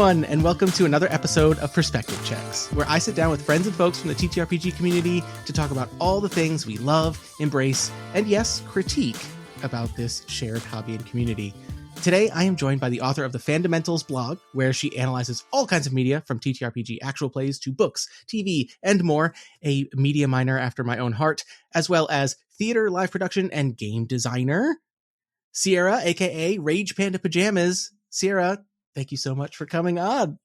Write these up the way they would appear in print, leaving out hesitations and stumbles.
everyone, and welcome to another episode of Perspective Checks, where I sit down with friends and folks from the TTRPG community to talk about all the things we love, embrace, and yes, critique about this shared hobby and community. Today, I am joined by the author of the Fandamentals blog, where she analyzes all kinds of media, from TTRPG actual plays to books, TV, and more, a media minor after my own heart, as well as theater, live production, and game designer, Ciera, a.k.a. RagePandaPajamas. Ciera, thank you so much for coming on.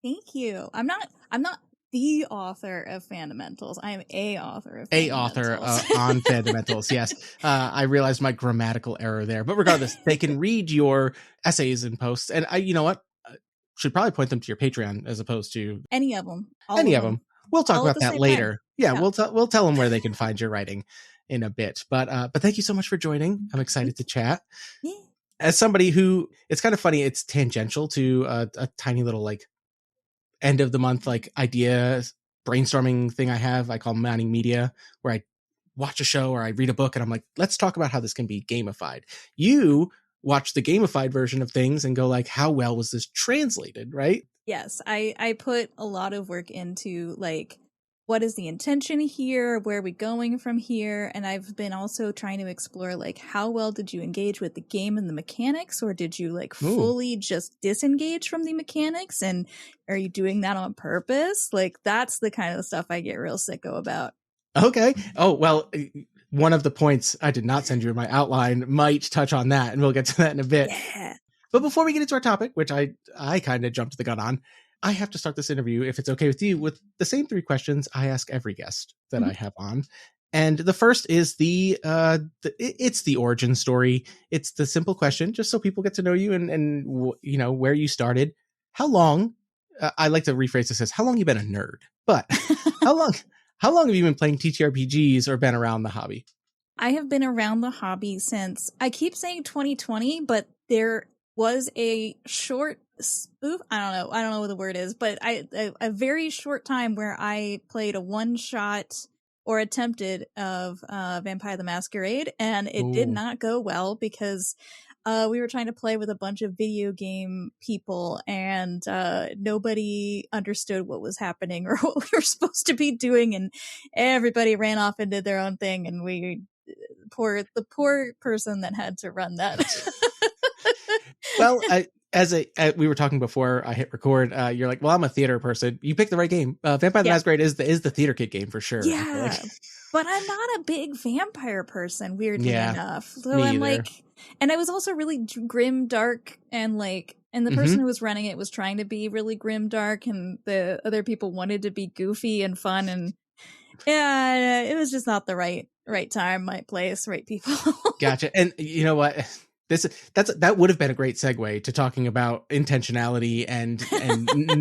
Thank you. I'm not the author of Fandamentals. I am a author of Fandamentals. A author on Fandamentals, yes. I realized my grammatical error there. But regardless, they can read your essays and posts. And you know what? Should probably point them to your Patreon as opposed to... Any of them. Any of them. We'll talk about that later. Time. Yeah, we'll tell them where they can find your writing in a bit. But thank you so much for joining. I'm excited to chat. Yeah. As somebody who, it's kind of funny, it's tangential to a tiny little like end of the month like idea brainstorming thing I have. I call Mining Media, where I watch a show or I read a book and I'm like, let's talk about how this can be gamified. You watch the gamified version of things and go like, how well was this translated, right? Yes, I put a lot of work into like, what is the intention here? Where are we going from here? And I've been also trying to explore like, how well did you engage with the game and the mechanics, or did you like fully just disengage from the mechanics? And are you doing that on purpose? Like, that's the kind of stuff I get real sicko about. Okay. Oh, well, one of the points I did not send you in my outline might touch on that, and we'll get to that in a bit. Yeah. But before we get into our topic, which I kind of jumped the gun on, I have to start this interview, if it's okay with you, with the same three questions I ask every guest that I have on. And the first is it's the origin story. It's the simple question, just so people get to know you and you know, where you started. How long, I like to rephrase this as, how long you been a nerd? But how long have you been playing TTRPGs or been around the hobby? I have been around the hobby since, I keep saying 2020, but there was a short spoof. I don't know what the word is, but a very short time where I played a one shot or attempted of Vampire the Masquerade, and it did not go well because we were trying to play with a bunch of video game people, and nobody understood what was happening or what we were supposed to be doing, and everybody ran off and did their own thing, and the poor person that had to run that. Well, we were talking before I hit record, you're like, well, I'm a theater person. You picked the right game. Vampire the Masquerade is the theater kid game for sure. Yeah, but I'm not a big vampire person, weirdly enough. So I'm like, and I was also really grim, dark, and like, and the person who was running it was trying to be really grim, dark, and the other people wanted to be goofy and fun, and yeah, it was just not the right time, right place, right people. Gotcha. And you know what? That would have been a great segue to talking about intentionality and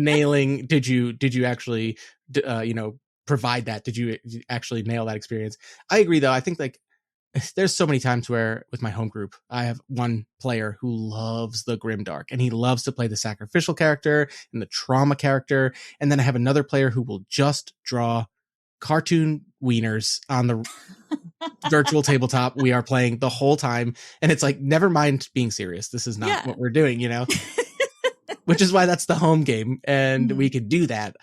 nailing. Did you actually provide that? Did you actually nail that experience? I agree, though. I think like there's so many times where with my home group, I have one player who loves the grimdark and he loves to play the sacrificial character and the trauma character, and then I have another player who will just draw cartoon wieners on the virtual tabletop we are playing the whole time, and it's like, never mind being serious, this is not what we're doing, you know. Which is why that's the home game, and we can do that.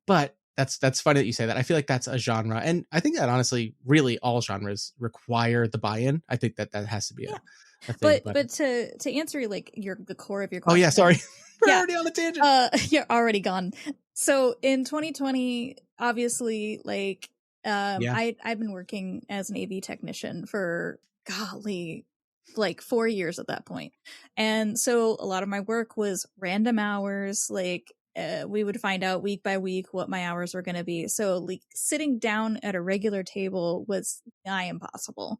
But that's funny that you say that. I feel like that's a genre, and I think that honestly really all genres require the buy-in. I think that has to be a thing. But to answer like the core of your question. Oh yeah, sorry. We're already on a tangent. You're already gone. So in 2020, obviously, like I've been working as an AV technician for like 4 years at that point. And so a lot of my work was random hours. Like we would find out week by week what my hours were going to be. So like sitting down at a regular table was nigh impossible.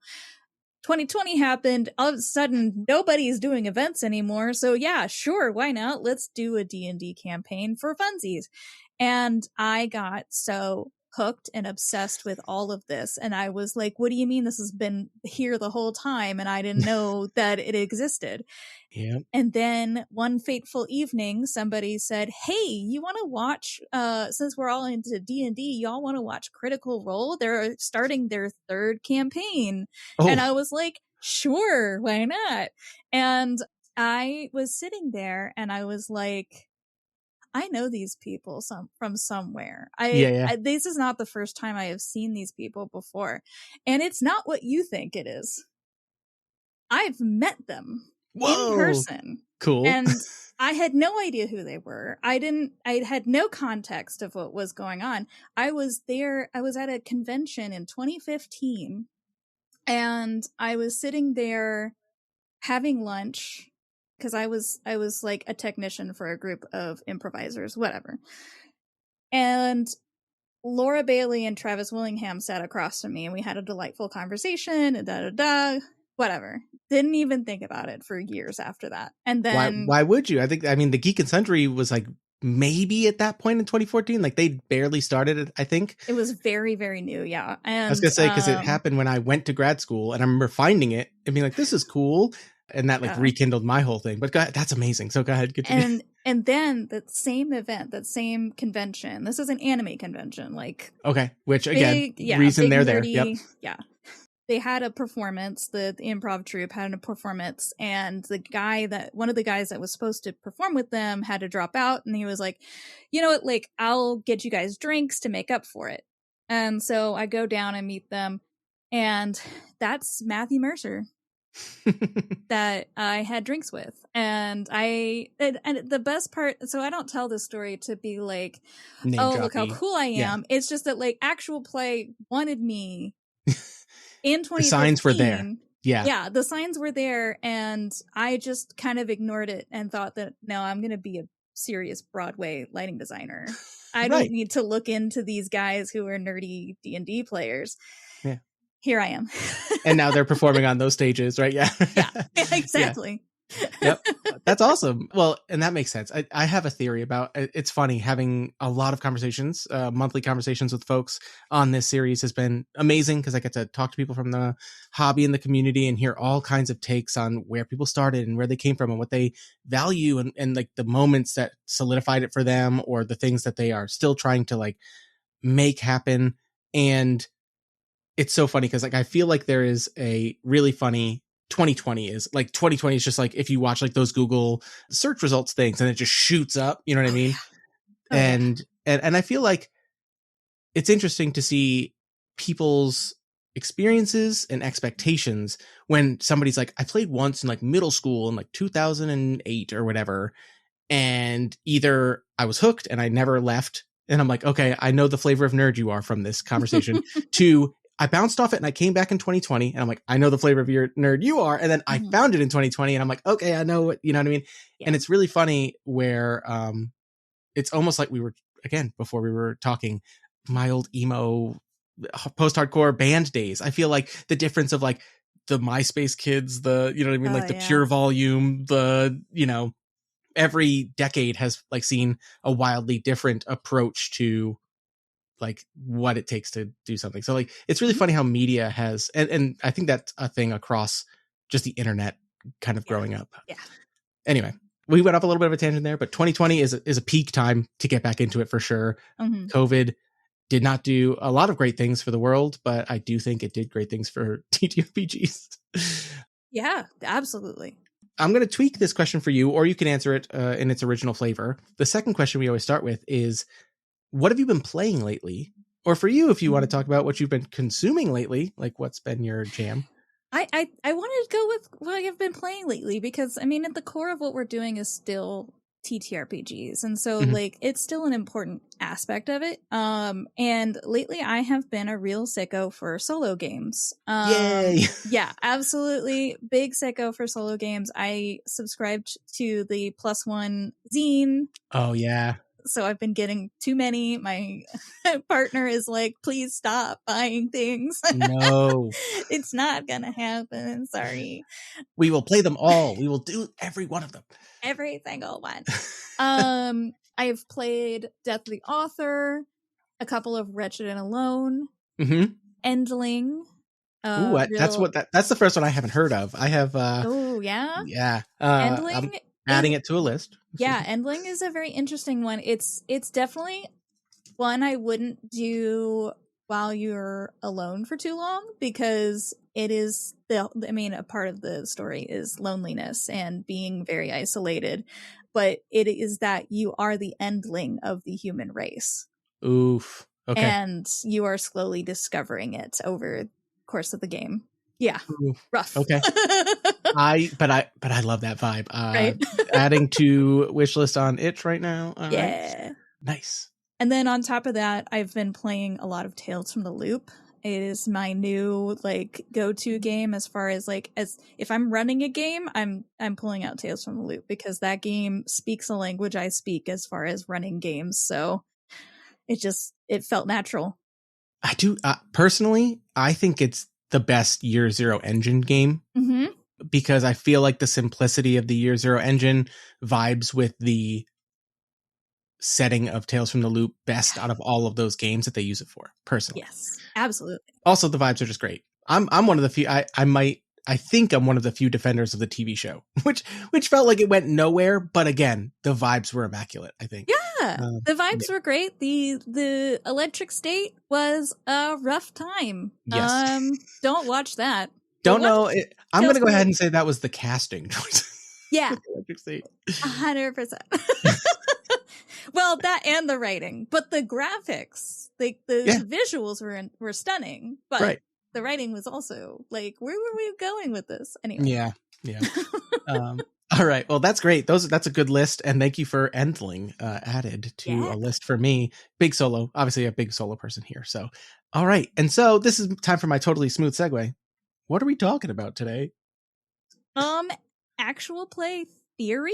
2020 happened. All of a sudden, nobody's doing events anymore. So yeah, sure, why not? Let's do a D&D campaign for funsies. And I got so hooked and obsessed with all of this. And I was like, what do you mean this has been here the whole time? And I didn't know that it existed. Yeah. And then one fateful evening, somebody said, hey, you want to watch, since we're all into D&D, y'all want to watch Critical Role? They're starting their third campaign. Oh. And I was like, sure, why not? And I was sitting there and I was like, I know these people from somewhere. This is not the first time I have seen these people before. And it's not what you think it is. I've met them in person. Cool. And I had no idea who they were. I had no context of what was going on. I was at a convention in 2015, and I was sitting there having lunch because I was like a technician for a group of improvisers, whatever. And Laura Bailey and Travis Willingham sat across from me, and we had a delightful conversation, and whatever. Didn't even think about it for years after that. And then why would you? I mean, the Geek and Sundry was like maybe at that point in 2014, like they barely started it. I think it was very, very new. Yeah. And I was gonna say, because it happened when I went to grad school, and I remember finding it and being like, this is cool. And that like rekindled my whole thing. But go ahead, that's amazing. So go ahead. And then that same event, that same convention, this is an anime convention, like which again, reason they're there. Yep. Yeah. They had a performance, the improv troupe had a performance, and one of the guys that was supposed to perform with them had to drop out, and he was like, you know what, like, I'll get you guys drinks to make up for it. And so I go down and meet them, and that's Matthew Mercer that I had drinks with. And the best part, so I don't tell this story to be like, look how cool I am. It's just that like actual play wanted me in 2015. The signs were there. Yeah, the signs were there, and I just kind of ignored it and thought that, no, I'm going to be a serious Broadway lighting designer. I don't need to look into these guys who are nerdy D&D players. Yeah. Here I am. And now they're performing on those stages, right? Yeah. Yeah, exactly. Yep. That's awesome. Well, and that makes sense. I have a theory about it's funny having a lot of conversations, monthly conversations with folks on this series has been amazing because I get to talk to people from the hobby and the community and hear all kinds of takes on where people started and where they came from and what they value and like the moments that solidified it for them or the things that they are still trying to like make happen. And it's so funny because like I feel like there is a really funny 2020 is just like if you watch like those Google search results things and it just shoots up, you know what I mean? And I feel like it's interesting to see people's experiences and expectations when somebody's like, I played once in like middle school in like 2008 or whatever. And either I was hooked and I never left. And I'm like, okay, I know the flavor of nerd you are from this conversation to I bounced off it and I came back in 2020 and I'm like, I know the flavor of your nerd you are. And then I found it in 2020 and I'm like, okay, I know what, you know what I mean? Yeah. And it's really funny where it's almost like we were, again, before we were talking, my old emo post-hardcore band days. I feel like the difference of like the MySpace kids, the, you know what I mean? Like the pure volume, the, you know, every decade has like seen a wildly different approach to like what it takes to do something. So like, it's really funny how media has, and I think that's a thing across just the internet kind of growing up. Yeah. Anyway, we went off a little bit of a tangent there, but 2020 is a peak time to get back into it for sure. Mm-hmm. COVID did not do a lot of great things for the world, but I do think it did great things for TTRPGs. Yeah, absolutely. I'm going to tweak this question for you, or you can answer it in its original flavor. The second question we always start with is, what have you been playing lately? Or for you, if you want to talk about what you've been consuming lately, like what's been your jam? I wanted to go with what I've been playing lately because, I mean, at the core of what we're doing is still TTRPGs. And so, like, it's still an important aspect of it. And lately I have been a real sicko for solo games. Yay! Yeah, absolutely. Big sicko for solo games. I subscribed to the +1 zine. Oh, yeah. So I've been getting too many. My partner is like, please stop buying things. No. It's not going to happen. Sorry. We will play them all. We will do every one of them. Every single one. I've played Death of the Author, a couple of Wretched and Alone, Endling. That's the first one I haven't heard of. I have. Oh, yeah? Yeah. Endling. I'm adding it to a list. Yeah, Endling is a very interesting one. It's definitely one I wouldn't do while you're alone for too long, because it is a part of the story is loneliness and being very isolated, but it is that you are the endling of the human race. Oof. Okay. And you are slowly discovering it over the course of the game. Yeah. Oof. Rough. Okay. But I love that vibe. Right? Adding to wish list on itch right now. All yeah. right. Nice. And then on top of that, I've been playing a lot of Tales from the Loop. It is my new go-to game as far as as if I'm running a game, I'm pulling out Tales from the Loop, because that game speaks a language I speak as far as running games. So it felt natural. I do personally, I think it's the best Year Zero engine game, because I feel like the simplicity of the Year Zero engine vibes with the setting of Tales from the Loop best out of all of those games that they use it for, personally. Yes, absolutely. Also, the vibes are just great. I'm one of the few. I think I'm one of the few defenders of the TV show, which felt like it went nowhere. But again, the vibes were immaculate, I think. Yeah, the vibes were great. The Electric State was a rough time. Yes. Don't watch that. Don't know. I'm going to go ahead and say that was the casting choice. Yeah. Electric State. 100%. Well, that and the writing, but the graphics, the visuals were stunning, but the writing was also where were we going with this? Anyway. Yeah. All right. Well, that's great. That's a good list, and thank you for Endling added to a list for me. Big solo, obviously a big solo person here. So, all right, and so this is time for my totally smooth segue. What are we talking about today? Actual play theory.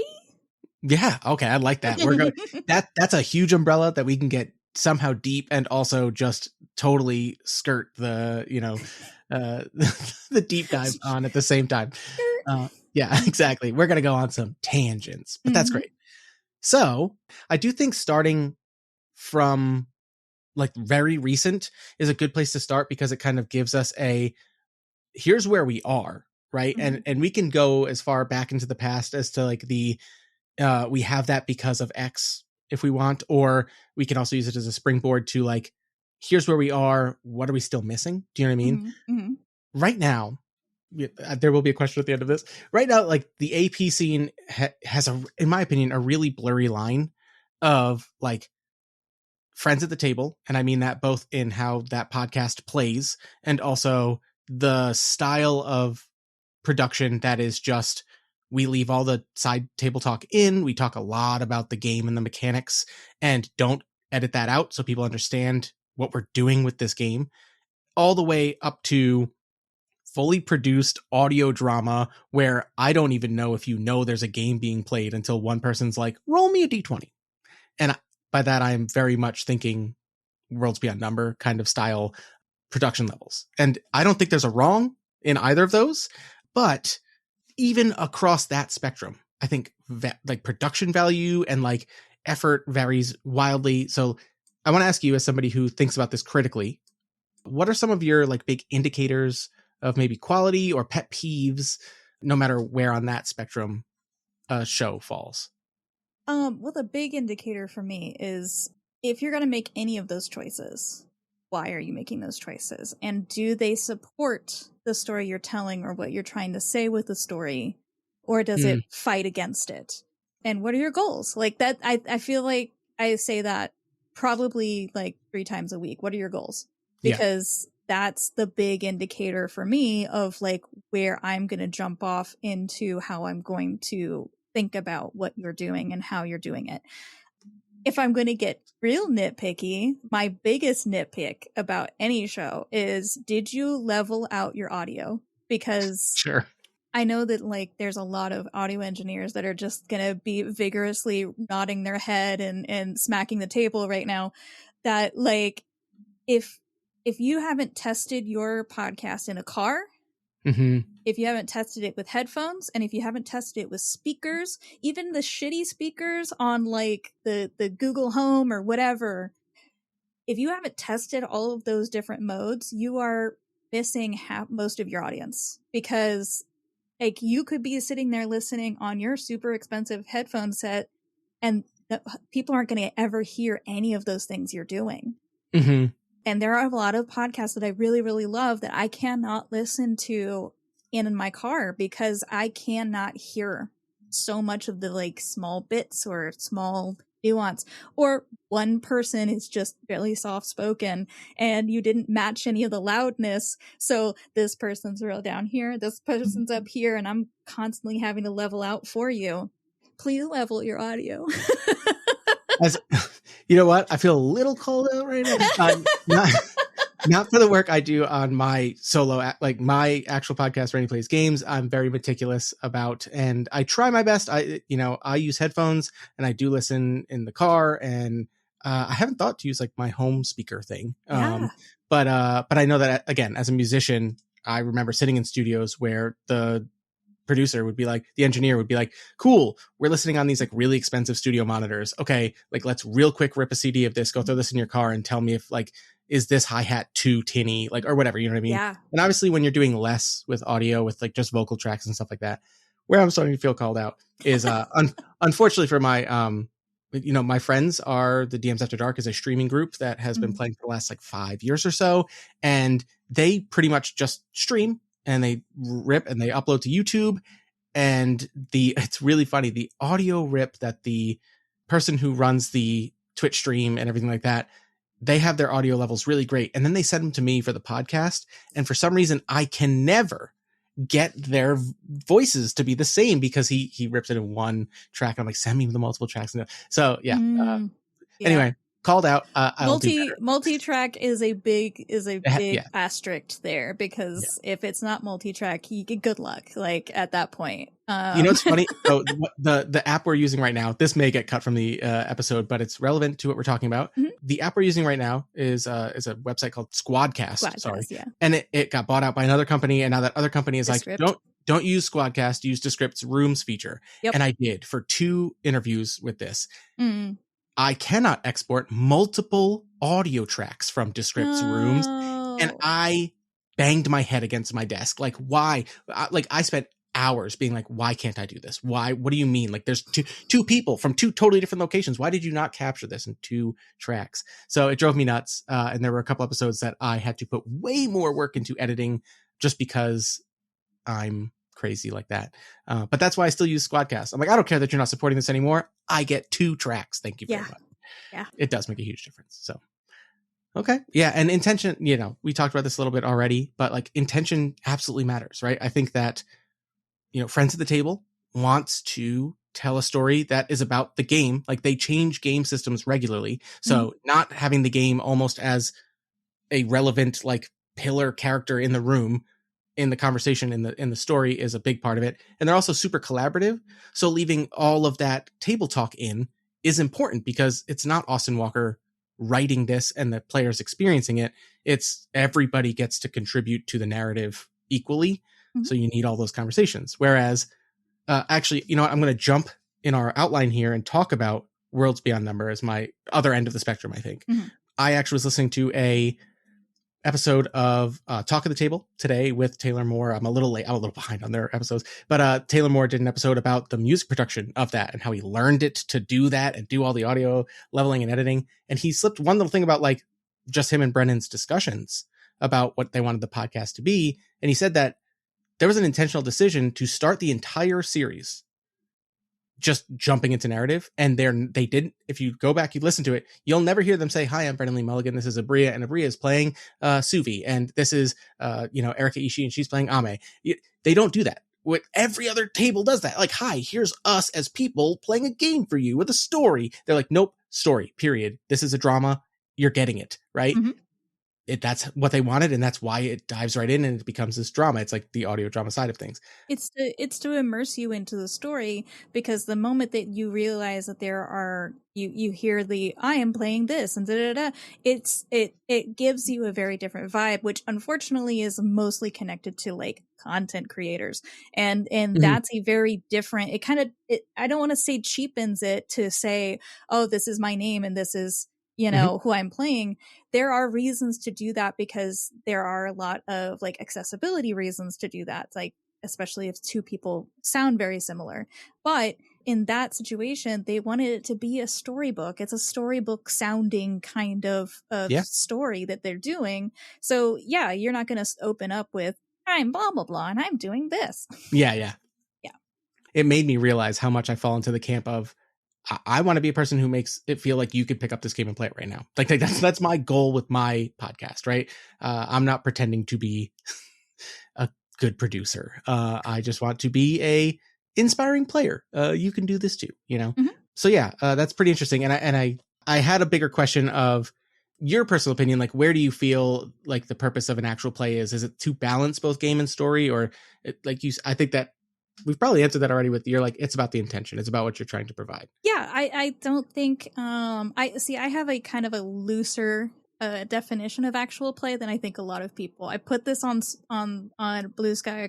Yeah. Okay. I like that. We're going. That's a huge umbrella that we can get somehow deep and also just totally skirt the the deep dive on at the same time. Yeah, exactly. We're going to go on some tangents, but that's great. So I do think starting from very recent is a good place to start, because it kind of gives us here's where we are. Right. And we can go as far back into the past as to we have that because of X if we want, or we can also use it as a springboard to here's where we are. What are we still missing? Do you know what I mean? Right now, there will be a question at the end of this. Right now, the AP scene has in my opinion, a really blurry line of friends at the table. And I mean that both in how that podcast plays and also the style of production that is just, we leave all the side table talk in. We talk a lot about the game and the mechanics and don't edit that out so people understand what we're doing with this game, all the way up to fully produced audio drama where I don't even know if there's a game being played until one person's like, roll me a d20. And by that, I'm very much thinking Worlds Beyond Number kind of style production levels. And I don't think there's a wrong in either of those, but even across that spectrum, I think production value and effort varies wildly. So I want to ask you, as somebody who thinks about this critically, what are some of your big indicators of maybe quality or pet peeves, no matter where on that spectrum a show falls? Well, the big indicator for me is, if you're going to make any of those choices, why are you making those choices? And do they support the story you're telling or what you're trying to say with the story? Or does it fight against it? And what are your goals? That, I feel like I say that probably 3 times a week. What are your goals? Because that's the big indicator for me of where I'm going to jump off into how I'm going to think about what you're doing and how you're doing it. If I'm going to get real nitpicky, my biggest nitpick about any show is, did you level out your audio? Because sure, I know that there's a lot of audio engineers that are just going to be vigorously nodding their head and smacking the table right now, that if you haven't tested your podcast in a car, if you haven't tested it with headphones, and if you haven't tested it with speakers, even the shitty speakers on the Google Home or whatever, if you haven't tested all of those different modes, you are missing most of your audience, because you could be sitting there listening on your super expensive headphone set, and people aren't going to ever hear any of those things you're doing. And there are a lot of podcasts that I really, really love that I cannot listen to in my car because I cannot hear so much of the like small bits or small nuance, or one person is just really soft spoken and you didn't match any of the loudness. So this person's real down here, this person's up here, and I'm constantly having to level out for you. Please level your audio. As you know what, I feel a little called out right now. Not for the work I do on my solo, like my actual podcast, Rene Plays Games. I'm very meticulous about, and I try my best. I use headphones and I do listen in the car, and I haven't thought to use like my home speaker thing. Yeah. But I know that again, as a musician, I remember sitting in studios where the producer would be like, the engineer would be like, cool, we're listening on these like really expensive studio monitors. Okay, like let's real quick rip a CD of this, go throw this in your car and tell me if like, is this hi-hat too tinny, like, or whatever, you know what I mean? Yeah. And obviously when you're doing less with audio, with like just vocal tracks and stuff like that, where I'm starting to feel called out is unfortunately for my my friends are the DMs After Dark is a streaming group that has been playing for the last like 5 years or so, and they pretty much just stream and they rip and they upload to YouTube. And it's really funny, the audio rip that the person who runs the Twitch stream and everything like that, they have their audio levels really great. And then they send them to me for the podcast. And for some reason, I can never get their voices to be the same because he rips it in one track. I'm like, send me the multiple tracks. So yeah. Anyway, called out. Multi-track is a big asterisk there, because if it's not multi-track, you get good luck. Like at that point, you know, it's funny. So the app we're using right now, this may get cut from the episode, but it's relevant to what we're talking about. Mm-hmm. The app we're using right now is a website called Squadcast. Yeah. And it got bought out by another company, and now that other company is Descript. Like, don't use Squadcast, use Descript's Rooms feature. Yep. And I did for 2 interviews with this. I cannot export multiple audio tracks from Descript's Rooms, and I banged my head against my desk. Like, why? I spent hours being like, why can't I do this? Why? What do you mean? Like, there's two people from 2 totally different locations. Why did you not capture this in 2 tracks? So it drove me nuts. And there were a couple episodes that I had to put way more work into editing just because I'm crazy like that. But that's why I still use Squadcast. I'm like, I don't care that you're not supporting this anymore. I get 2 tracks. Thank you very much. Yeah. It does make a huge difference. So, okay. Yeah. And intention, we talked about this a little bit already, but like intention absolutely matters, right? I think that, Friends at the Table wants to tell a story that is about the game. Like, they change game systems regularly. So not having the game almost as a relevant, like, pillar character in the room, in the conversation, in the story, is a big part of it. And they're also super collaborative. So leaving all of that table talk in is important, because it's not Austin Walker writing this and the players experiencing it. It's everybody gets to contribute to the narrative equally. So you need all those conversations. Whereas actually, I'm going to jump in our outline here and talk about Worlds Beyond Number as my other end of the spectrum, I think. I actually was listening to a episode of Talk of the Table today with Taylor Moore. I'm a little late. I'm a little behind on their episodes, but Taylor Moore did an episode about the music production of that and how he learned it to do that and do all the audio leveling and editing. And he slipped one little thing about like just him and Brennan's discussions about what they wanted the podcast to be. And he said that there was an intentional decision to start the entire series just jumping into narrative, and they didn't. If you go back, you listen to it, you'll never hear them say, "Hi, I'm Brendan Lee Mulligan. This is Abria, and Abria is playing Suvi, and this is Erika Ishii, and she's playing Ame." They don't do that. What every other table does that. Like, "Hi, here's us as people playing a game for you with a story." They're like, "Nope, story. Period. This is a drama. You're getting it, right?" That's what they wanted, and that's why it dives right in and it becomes this drama. It's like the audio drama side of things. It's to immerse you into the story, because the moment that you realize that there are you hear the "I am playing this" and it gives you a very different vibe, which unfortunately is mostly connected to like content creators, and that's a very different. I don't want to say cheapens it to say, "Oh, this is my name and this is who I'm playing." There are reasons to do that, because there are a lot of like accessibility reasons to do that. Like, especially if 2 people sound very similar, but in that situation, they wanted it to be a storybook. It's a storybook sounding kind of story that they're doing. So yeah, you're not going to open up with, I'm blah, blah, blah, and I'm doing this. Yeah. It made me realize how much I fall into the camp of, I want to be a person who makes it feel like you could pick up this game and play it right now. Like that's my goal with my podcast, right? I'm not pretending to be a good producer. I just want to be a inspiring player. You can do this too, you know? Mm-hmm. So yeah, that's pretty interesting. And I had a bigger question of your personal opinion. Like, where do you feel like the purpose of an actual play is? Is it to balance both game and story, or I think that we've probably answered that already with you're like, it's about the intention. It's about what you're trying to provide. Yeah, I don't think, I have a kind of a looser definition of actual play than I think a lot of people. I put this on Blue Sky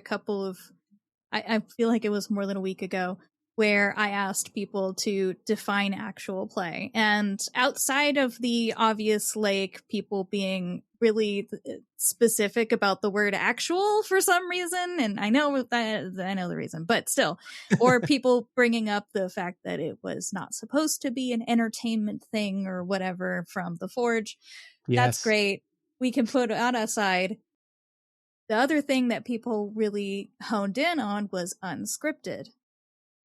I feel like it was more than a week ago, where I asked people to define actual play. And outside of the obvious, like, people being really specific about the word actual for some reason, and I know the reason, but still, or people bringing up the fact that it was not supposed to be an entertainment thing or whatever from the Forge. Yes. That's great. We can put that aside. The other thing that people really honed in on was unscripted.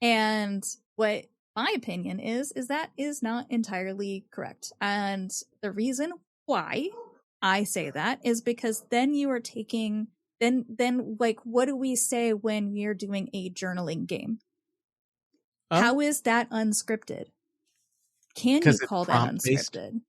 And what my opinion is that is not entirely correct. And the reason why I say that is because then you are taking, then like, what do we say when we're doing a journaling game? How is that unscripted? Can you call that unscripted?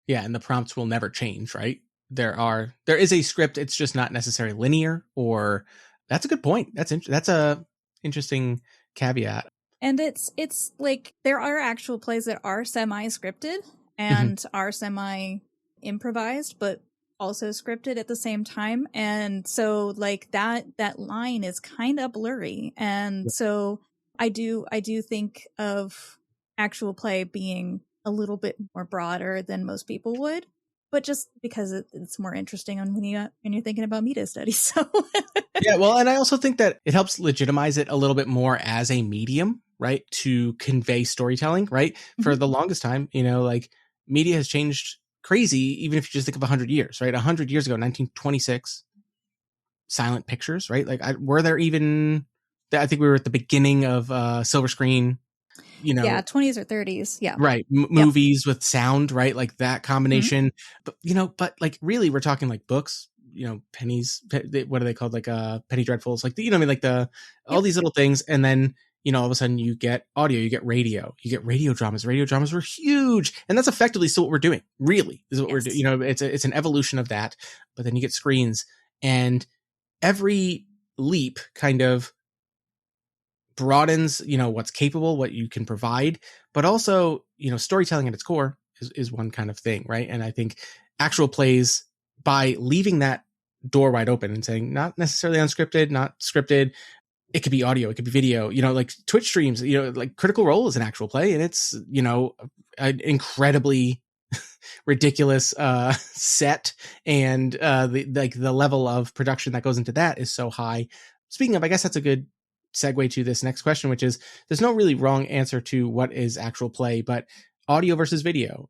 Yeah, and the prompts will never change, right? There is a script. It's just not necessarily linear. Or that's a good point. That's a interesting caveat. And it's like, there are actual plays that are semi-scripted and are semi-improvised, but also scripted at the same time. And so like that line is kind of blurry. And so I do think of actual play being a little bit more broader than most people would, but just because it's more interesting when you're thinking about meta studies. So yeah, well, and I also think that it helps legitimize it a little bit more as a medium, right? To convey storytelling, right? Mm-hmm. For the longest time, like, media has changed crazy, even if you just think of 100 years, right? 100 years ago, 1926, silent pictures, right? Like, were there even, I think we were at the beginning of silver screen, yeah, 20s or 30s. Yeah. Right. Movies with sound, right? Like that combination. Mm-hmm. But like, really, we're talking like books, pennies, what are they called? Like, penny dreadfuls, like, I mean, like all these little things. And then, all of a sudden you get audio, you get radio, you get radio dramas. Radio dramas were huge. And that's effectively still what we're doing, really, is what we're doing. It's an evolution of that. But then you get screens, and every leap kind of broadens, what's capable, what you can provide, but also, storytelling at its core is one kind of thing, right? And I think actual plays, by leaving that door wide open and saying not necessarily unscripted, not scripted, it could be audio, it could be video, like Twitch streams, like Critical Role is an actual play, and it's, an incredibly ridiculous set, and the level of production that goes into that is so high. Speaking of, I guess that's a good segue to this next question, which is, there's no really wrong answer to what is actual play, but audio versus video.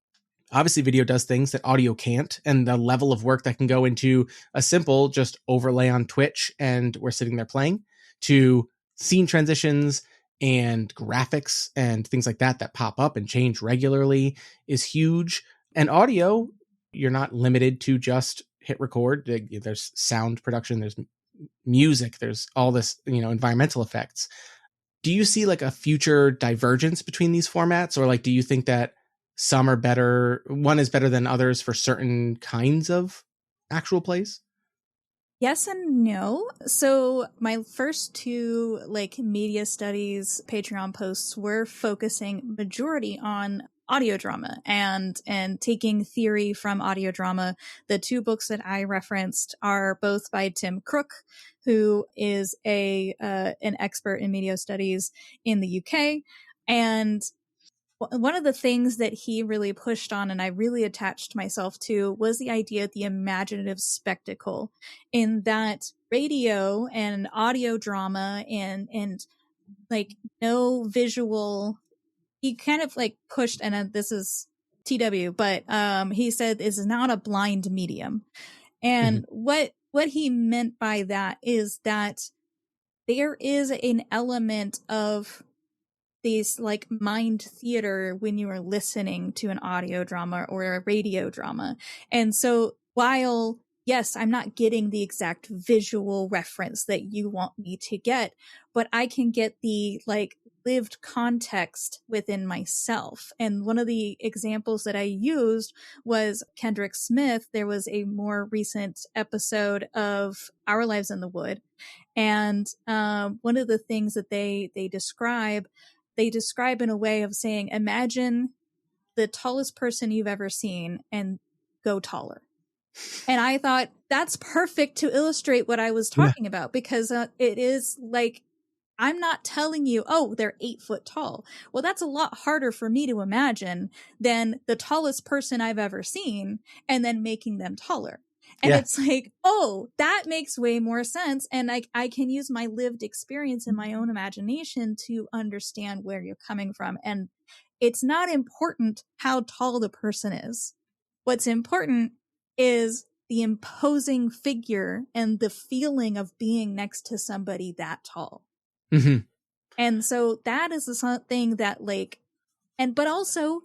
Obviously, video does things that audio can't, and the level of work that can go into a simple just overlay on Twitch and we're sitting there playing, to scene transitions and graphics and things like that pop up and change regularly, is huge. And audio, you're not limited to just hit record. There's sound production, there's music, there's all this, environmental effects. Do you see like a future divergence between these formats, or like, do you think that some are better, one is better than others for certain kinds of actual plays? Yes and no. So my first two like media studies Patreon posts were focusing majority on audio drama and taking theory from audio drama. The two books that I referenced are both by Tim Crook, who is an expert in media studies in the UK. And one of the things that he really pushed on, and I really attached myself to, was the idea of the imaginative spectacle, in that radio and audio drama and like no visual. He kind of like pushed, and this is TW, but he said this is not a blind medium. And what he meant by that is that there is an element of these like mind theater when you are listening to an audio drama or a radio drama. And so while yes, I'm not getting the exact visual reference that you want me to get, but I can get the like lived context within myself. And one of the examples that I used was Kendrick Smith. There was a more recent episode of Our Lives in the Wood. And one of the things that they describe in a way of saying, imagine the tallest person you've ever seen and go taller. And I thought that's perfect to illustrate what I was talking about, because it is like, I'm not telling you, oh, they're 8 foot tall. Well, that's a lot harder for me to imagine than the tallest person I've ever seen and then making them taller. And it's like, oh, that makes way more sense. And I can use my lived experience and my own imagination to understand where you're coming from. And it's not important how tall the person is. What's important is the imposing figure and the feeling of being next to somebody that tall. Mm-hmm. And so that is something that like, but also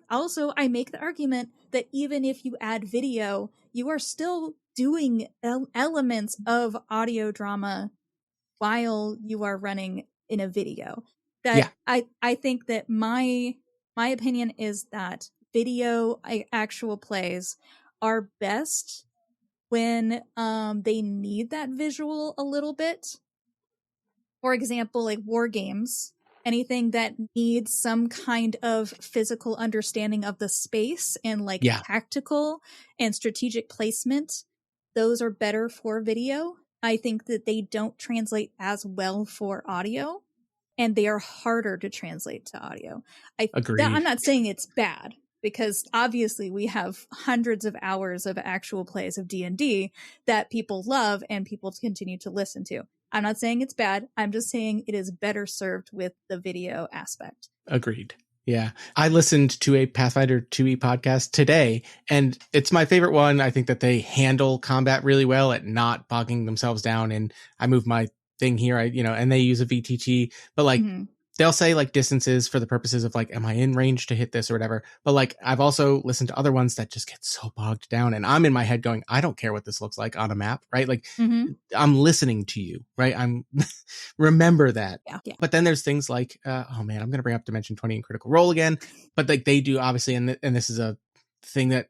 I make the argument that even if you add video, you are still doing elements of audio drama while you are running in a video. That I think that my opinion is that video actual plays are best when they need that visual a little bit. For example, like war games, anything that needs some kind of physical understanding of the space and like tactical and strategic placement, those are better for video. I think that they don't translate as well for audio, and they are harder to translate to audio. I'm not saying it's bad, because obviously we have hundreds of hours of actual plays of D&D that people love and people continue to listen to. I'm not saying it's bad. I'm just saying it is better served with the video aspect. Agreed. Yeah. I listened to a Pathfinder 2e podcast today, and it's my favorite one. I think that they handle combat really well at not bogging themselves down. And I move my thing here, and they use a VTT, but like, they'll say like distances for the purposes of like, am I in range to hit this or whatever? But like, I've also listened to other ones that just get so bogged down, and I'm in my head going, I don't care what this looks like on a map, right? Like I'm listening to you, right? I'm remember that. Yeah. But then there's things like, oh man, I'm going to bring up Dimension 20 and Critical Role again, but like they do obviously. And this is a thing that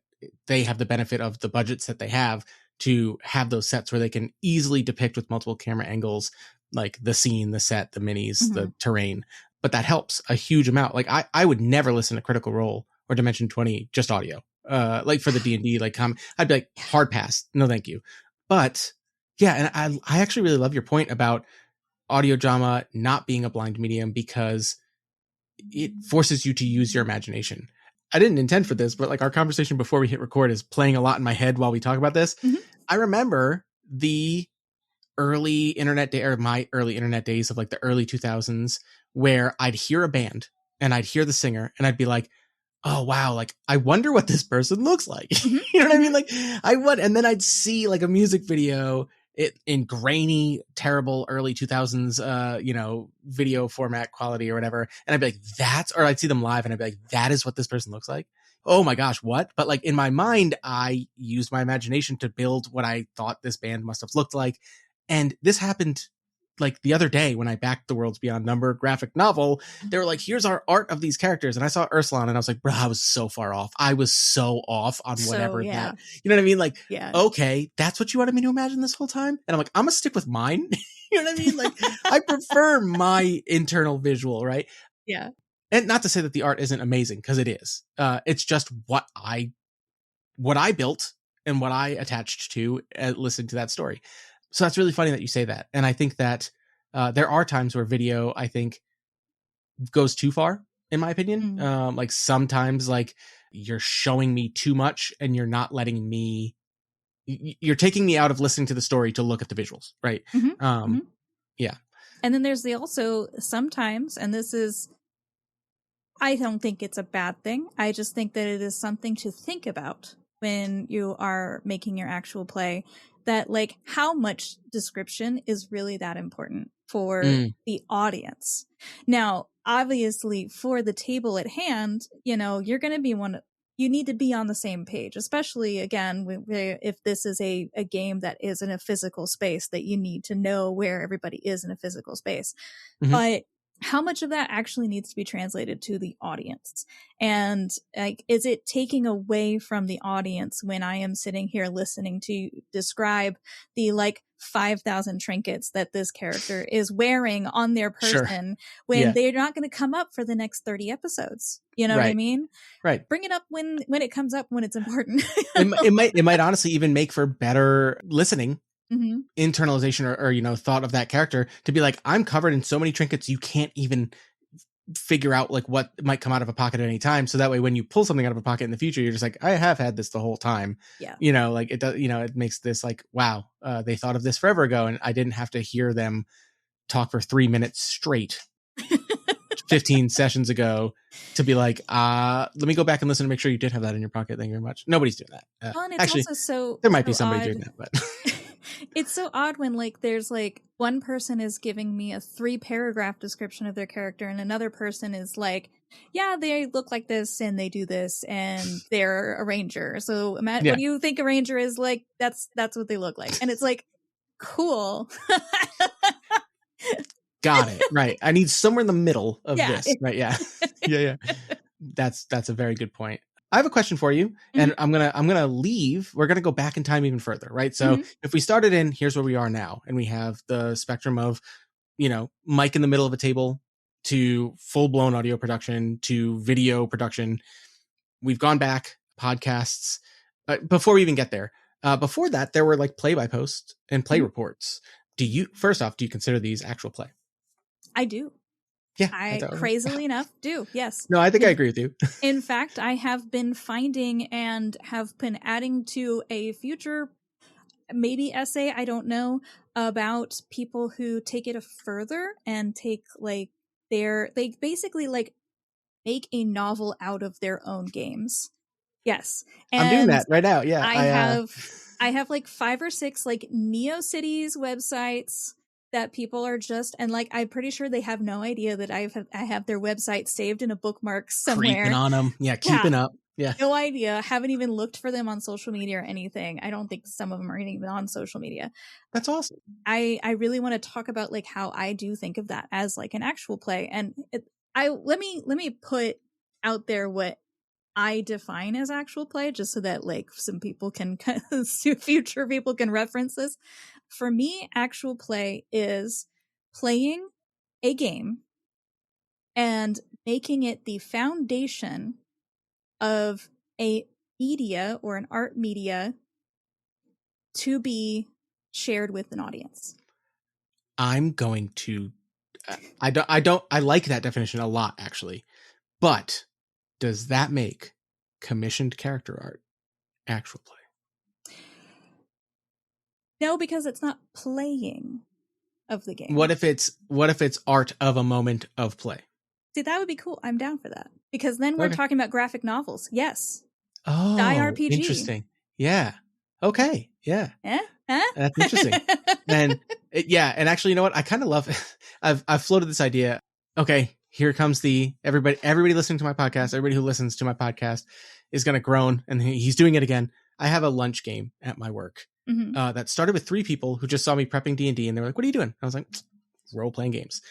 they have the benefit of the budgets that they have to have those sets where they can easily depict with multiple camera angles, like the scene, the set, the minis, the terrain. But that helps a huge amount. Like I would never listen to Critical Role or Dimension 20 just audio. Like for the D&D, like I'd be like, hard pass, no thank you. But yeah, and I actually really love your point about audio drama not being a blind medium, because it forces you to use your imagination. I didn't intend for this, but like our conversation before we hit record is playing a lot in my head while we talk about this. I remember the early internet day, or my early internet days of like the early 2000s, where I'd hear a band and I'd hear the singer and I'd be like, oh wow, like I wonder what this person looks like. You know what I mean? Like and then I'd see like a music video in grainy, terrible early 2000s, video format quality or whatever. And I'd be like, or I'd see them live and I'd be like, that is what this person looks like. Oh my gosh, what? But like in my mind, I used my imagination to build what I thought this band must have looked like. And this happened like the other day when I backed the Worlds Beyond Number graphic novel. They were like, here's our art of these characters. And I saw Ursulon and I was like, bro, I was so far off. I was so off on whatever that, you know what I mean? Like, okay, that's what you wanted me to imagine this whole time? And I'm like, I'm gonna stick with mine. You know what I mean? Like, I prefer my internal visual, right? Yeah. And not to say that the art isn't amazing, because it is. It's just what I built and what I attached to listen to that story. So that's really funny that you say that. And I think that there are times where video, I think, goes too far, in my opinion. Like sometimes like you're showing me too much and you're not letting me, you're taking me out of listening to the story to look at the visuals. Right. Yeah. And then there's the also sometimes, and this is, I don't think it's a bad thing. I just think that it is something to think about when you are making your actual play, that like how much description is really that important for the audience. Now, obviously for the table at hand, you know, you're going to be you need to be on the same page, especially again, if this is a game that is in a physical space, that you need to know where everybody is in a physical space. But how much of that actually needs to be translated to the audience? And like, is it taking away from the audience when I am sitting here listening to describe the like 5,000 trinkets that this character is wearing on their person when they're not going to come up for the next 30 episodes? You know what I mean? Right. Bring it up when it comes up, when it's important. it might honestly even make for better listening. Internalization or you know, thought of that character to be like, I'm covered in so many trinkets you can't even figure out like what might come out of a pocket at any time, so that way when you pull something out of a pocket in the future, you're just like, I have had this the whole time. You know, like it does, you know, it makes this like, wow, they thought of this forever ago and I didn't have to hear them talk for 3 minutes straight 15 sessions ago to be like, let me go back and listen to make sure you did have that in your pocket. Thank you very much. Nobody's doing that. Well, and it's actually also there might be somebody doing that, but it's so odd when like there's like one person is giving me a 3-paragraph description of their character and another person is like, yeah, they look like this and they do this and they're a ranger. So what do you think a ranger is like? That's what they look like. And it's like, cool. Got it. Right. I need somewhere in the middle of this. Right. Yeah. Yeah. That's a very good point. I have a question for you, and I'm gonna leave. We're gonna go back in time even further, right? So if we started in, here's where we are now, and we have the spectrum of, you know, mic in the middle of a table to full blown audio production to video production. We've gone back podcasts before we even get there. Before that, there were like play by post and play reports. First off, do you consider these actual play? I do. Yeah, I crazily enough do. Yes. No, I think I agree with you. In fact, I have been finding and have been adding to a future maybe essay, I don't know, about people who take it further and take like they basically like make a novel out of their own games. Yes. And I'm doing that right now. Yeah. I have like 5 or 6 like NeoCities websites that people are just, and like I'm pretty sure they have no idea that I have their website saved in a bookmark somewhere. Creeping on them. Yeah, keeping up. Yeah. No idea. Haven't even looked for them on social media or anything. I don't think some of them are even on social media. That's awesome. I really want to talk about like how I do think of that as like an actual play. And let me put out there what I define as actual play, just so that like some people can future people can reference this. For me, actual play is playing a game and making it the foundation of a media or an art media to be shared with an audience. I'm going to I like that definition a lot, actually. But does that make commissioned character art actual play? No, because it's not playing of the game. What if it's art of a moment of play? See, that would be cool. I'm down for that. Because then we're talking about graphic novels. Yes. Oh, RPG. Interesting. Yeah. Okay. Yeah. That's interesting. And actually, you know what? I kind of love I've floated this idea. Okay, here comes everybody listening to my podcast, everybody who listens to my podcast is going to groan, and he's doing it again. I have a lunch game at my work that started with 3 people who just saw me prepping D&D, and they were like, what are you doing? I was like, role-playing games.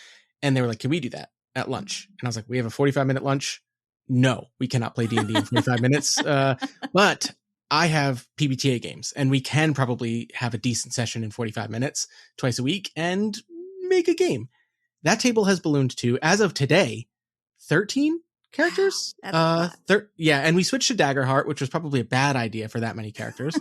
And they were like, can we do that at lunch? And I was like, we have a 45-minute lunch. No, we cannot play D&D in 45 minutes. But I have PBTA games, and we can probably have a decent session in 45 minutes twice a week and make a game. That table has ballooned to, as of today, 13 characters. Wow, and we switched to Daggerheart, which was probably a bad idea for that many characters.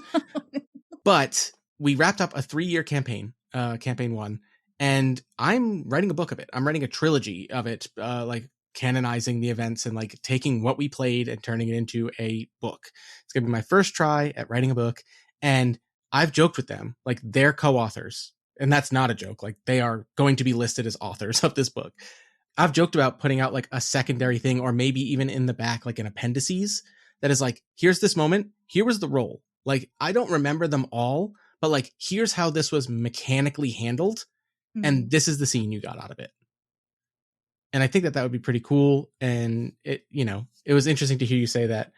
But we wrapped up a 3-year campaign, campaign 1, and I'm writing a book of it. I'm writing a trilogy of it, like canonizing the events and like taking what we played and turning it into a book. It's going to be my first try at writing a book. And I've joked with them, like they're co-authors. and that's not a joke. Like, they are going to be listed as authors of this book. I've joked about putting out like a secondary thing, or maybe even in the back, like an appendices that is like, here's this moment. Here was the role. Like, I don't remember them all, but like, here's how this was mechanically handled. And this is the scene you got out of it. And I think that would be pretty cool. And it, it was interesting to hear you say that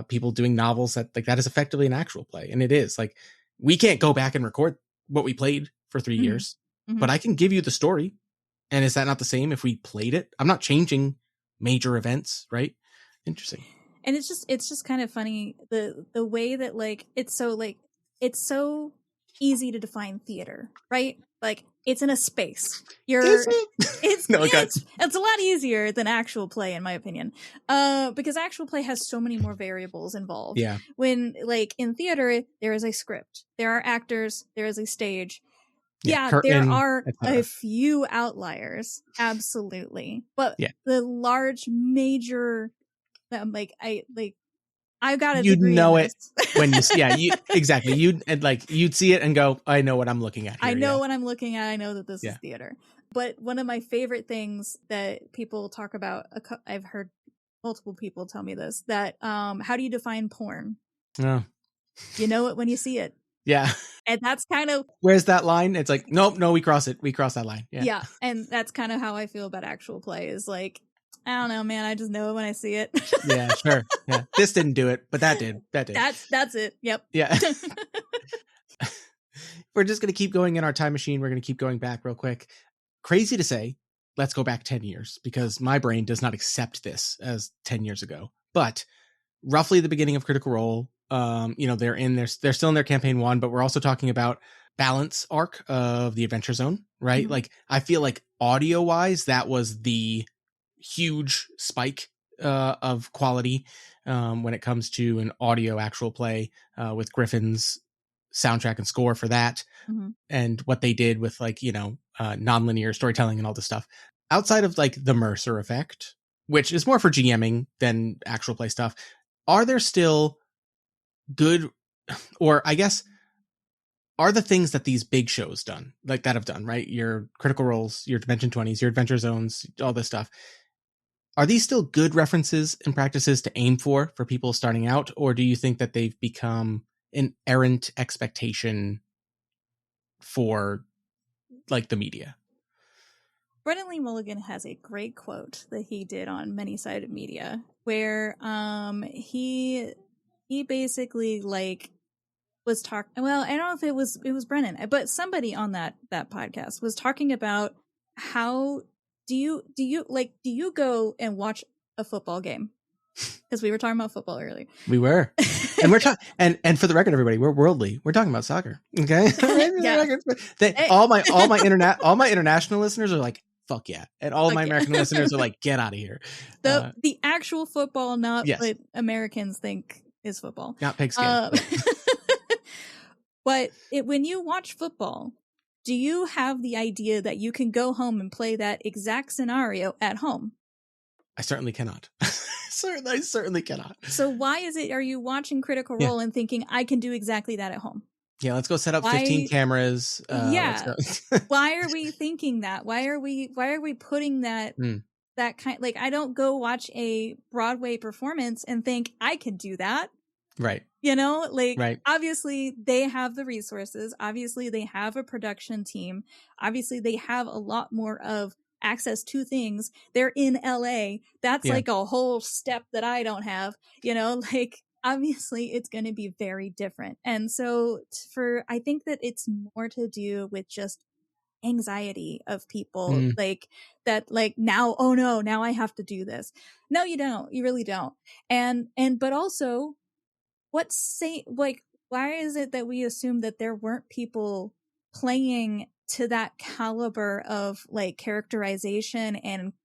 people doing novels that like that is effectively an actual play. And it is like, we can't go back and record what we played for 3 years, but I can give you the story. And is that not the same if we played it? I'm not changing major events, right? Interesting. And it's just kind of funny the way that like it's so easy to define theater, right? Like, it's in a space. It's a lot easier than actual play, in my opinion, because actual play has so many more variables involved. Yeah. When like in theater, there is a script, there are actors, there is a stage. Yeah, curtain, there are a few outliers, absolutely, but the large major, I got a degree in this. When you exactly, you'd see it and go, I know what I'm looking at here. I know what I'm looking at. I know that this is theater. But one of my favorite things that people talk about, I've heard multiple people tell me this, that how do you define porn? Oh. You know it when you see it. Yeah. And that's kind of, where's that line? It's like, nope, no, we cross it. We cross that line. Yeah. Yeah. And that's kind of how I feel about actual play, is like, I don't know, man. I just know it when I see it. Yeah, sure. Yeah. This didn't do it, but that did. That's it. Yep. Yeah. We're just going to keep going in our time machine. We're going to keep going back real quick. Crazy to say, let's go back 10 years because my brain does not accept this as 10 years ago. But roughly the beginning of Critical Role, they're still in their campaign 1, but we're also talking about balance arc of the Adventure Zone, right? Like, I feel like audio wise, that was the huge spike of quality when it comes to an audio actual play with Griffin's soundtrack and score for that, and what they did with like nonlinear storytelling and all this stuff. Outside of like the Mercer effect, which is more for GMing than actual play stuff, are there still good, or I guess, are the things that these big shows have done, right? Your Critical Roles, your Dimension 20s, your Adventure Zones, all this stuff. Are these still good references and practices to aim for people starting out? Or do you think that they've become an errant expectation for like the media? Brennan Lee Mulligan has a great quote that he did on Many-Sided Media where he basically like was talking, well, I don't know if it was Brennan, but somebody on that podcast was talking about how do you go and watch a football game? Because we were talking about football earlier. We were. And we're talking, and for the record, everybody, we're worldly. We're talking about soccer. Okay. Yeah. All my international listeners are like, fuck yeah. And all of my American listeners are like, get out of here. The actual football, not what Americans think is football. Not pigskin. But when you watch football, do you have the idea that you can go home and play that exact scenario at home? I certainly cannot. I certainly cannot. So why are you watching Critical Role and thinking I can do exactly that at home? Yeah, let's go set up 15 cameras. Why are we thinking that? Why are we putting that that kind, like, I don't go watch a Broadway performance and think I can do that. Right. Obviously they have the resources. Obviously they have a production team. Obviously they have a lot more of access to things. They're in LA. That's like a whole step that I don't have, obviously it's going to be very different. And so I think that it's more to do with just anxiety of people now, oh no, now I have to do this. No, you don't. You really don't. But also, why is it that we assume that there weren't people playing to that caliber of like characterization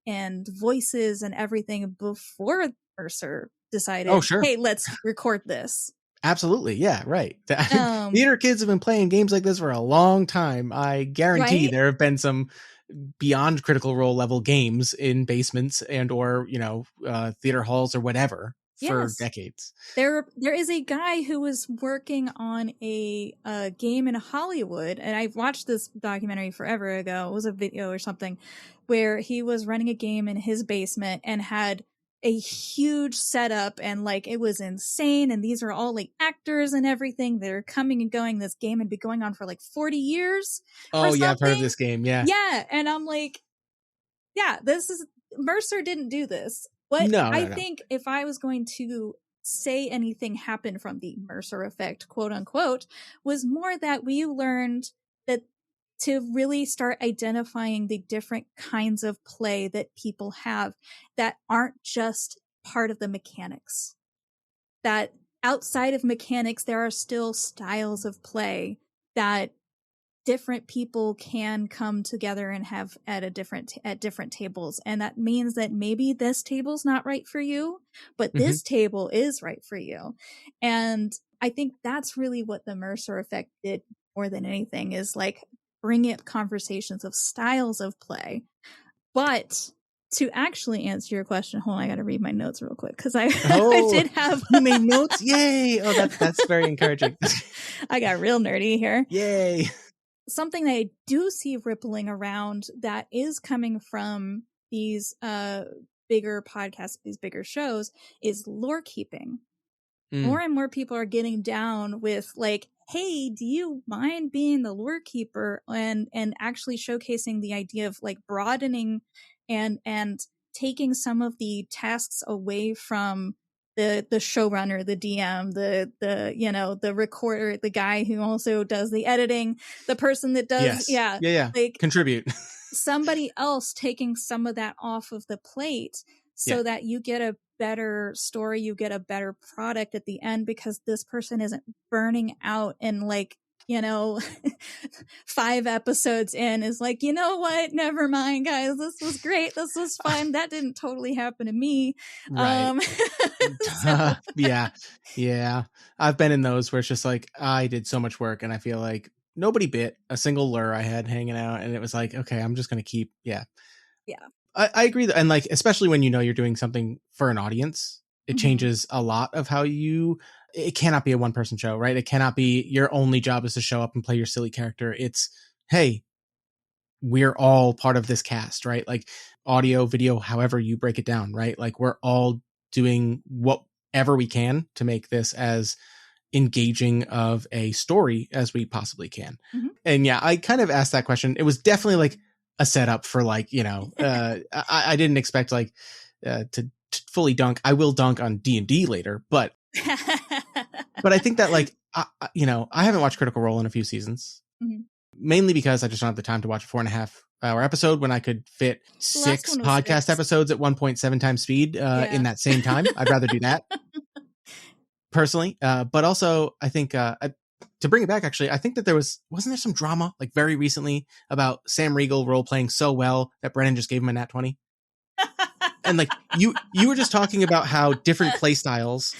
and voices and everything before Mercer decided, oh, sure, hey, let's record this? Absolutely. Yeah, right. Theater kids have been playing games like this for a long time. I guarantee there have been some beyond Critical Role level games in basements and or theater halls or whatever. for decades. There is a guy who was working on a game in Hollywood, and I watched this documentary forever ago. It was a video or something where he was running a game in his basement and had a huge setup, and like it was insane, and these are all like actors and everything. They're coming and going. This game had been going on for like 40 years. Oh yeah, I've heard of this game. Yeah, and I'm like, yeah, this is Mercer didn't do this. What I think if I was going to say anything happened from the Mercer effect, quote unquote, was more that we learned that to really start identifying the different kinds of play that people have that aren't just part of the mechanics. That outside of mechanics, there are still styles of play that different people can come together and have at different tables. And that means that maybe this table's not right for you, but this table is right for you. And I think that's really what the Mercer effect did more than anything, is like bring up conversations of styles of play. But to actually answer your question, hold on, I got to read my notes real quick because I did have. You made notes? Yay! Oh, that's very encouraging. I got real nerdy here. Yay! Something that I do see rippling around that is coming from these bigger podcasts, these bigger shows, is lore keeping. More and more people are getting down with like, hey, do you mind being the lore keeper, and actually showcasing the idea of like broadening and taking some of the tasks away from the showrunner, the DM, the recorder, the guy who also does the editing, the person that does like contribute. Somebody else taking some of that off of the plate so that you get a better story, you get a better product at the end, because this person isn't burning out and like, 5 episodes in is like, you know what, never mind guys, this was great, this was fun, that didn't totally happen to me. Right. Yeah, I've been in those where it's just like, I did so much work and I feel like nobody bit a single lure I had hanging out, and it was like, okay, I'm just gonna keep I agree. And like, especially when you're doing something for an audience, it changes a lot of how it cannot be a one person show, right? It cannot be your only job is to show up and play your silly character. It's, hey, we're all part of this cast, right? Like audio, video, however you break it down, right? Like we're all doing whatever we can to make this as engaging of a story as we possibly can. And yeah, I kind of asked that question. It was definitely like a setup for like, I didn't expect like to fully dunk. I will dunk on D&D later, but I think that like, I haven't watched Critical Role in a few seasons, mainly because I just don't have the time to watch a 4.5-hour episode when I could fit 6 podcast episodes at 1.7 times speed in that same time. I'd rather do that personally. But also I think, to bring it back, actually, I think that wasn't there some drama like very recently about Sam Riegel role playing so well that Brennan just gave him a nat 20. And like you were just talking about how different play styles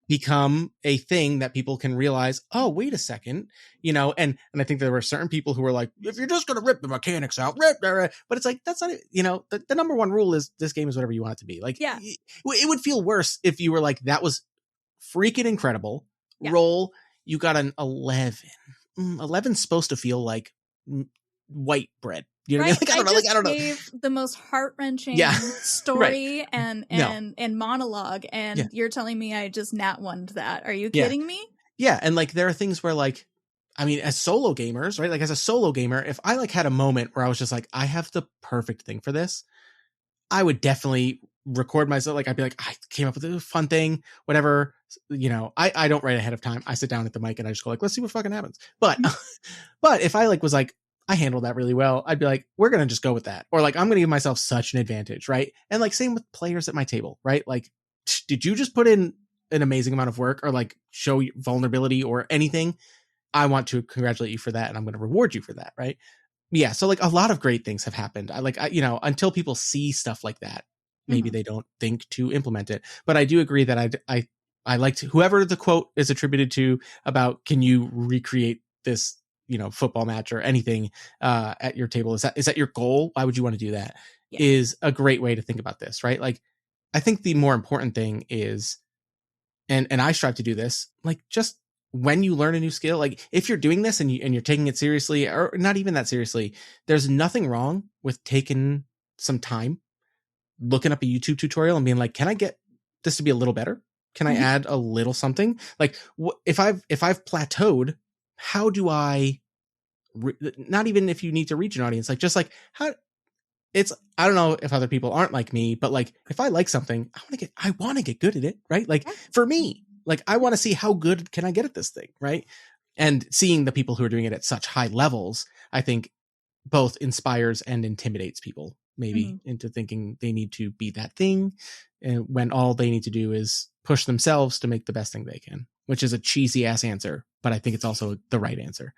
become a thing that people can realize, oh, wait a second, and I think there were certain people who were like, if you're just going to rip the mechanics out, but it's like, that's not, the number one rule is this game is whatever you want it to be. Like, it would feel worse if you were like, that was freaking incredible. Roll. You got an 11. 11's supposed to feel like white bread. You know what I mean? Like, I don't know. Gave the most heart-wrenching story and monologue, and you're telling me I just nat one'd that. Are you kidding me? Yeah, and like there are things where like, I mean, as solo gamers, right? Like as a solo gamer, if I like had a moment where I was just like, I have the perfect thing for this, I would definitely record myself. Like I'd be like, I came up with a fun thing, whatever. I don't write ahead of time. I sit down at the mic and I just go like, let's see what fucking happens. But if I like was like, I handled that really well, I'd be like, we're going to just go with that. Or like, I'm going to give myself such an advantage. Right. And like, same with players at my table, right? Like, did you just put in an amazing amount of work or like show vulnerability or anything? I want to congratulate you for that. And I'm going to reward you for that. Right. Yeah. So like a lot of great things have happened. Until people see stuff like that, maybe they don't think to implement it. But I do agree that I liked whoever the quote is attributed to about, can you recreate this, football match or anything at your table? Is that your goal? Why would you want to do that? Is a great way to think about this, right? Like I think the more important thing is, and I strive to do this, like, just when you learn a new skill, like if you're doing this and you're taking it seriously, or not even that seriously, there's nothing wrong with taking some time, looking up a YouTube tutorial and being like, can I get this to be a little better? Can I add a little something? Like, if I've plateaued, how do I not even if you need to reach an audience, like, just like how it's, I don't know if other people aren't like me, but like if I like something, I want to get good at it, right? Like for me, like I want to see how good can I get at this thing, right? And seeing the people who are doing it at such high levels, I think both inspires and intimidates people maybe into thinking they need to be that thing, and when all they need to do is push themselves to make the best thing they can, which is a cheesy ass answer, but I think it's also the right answer.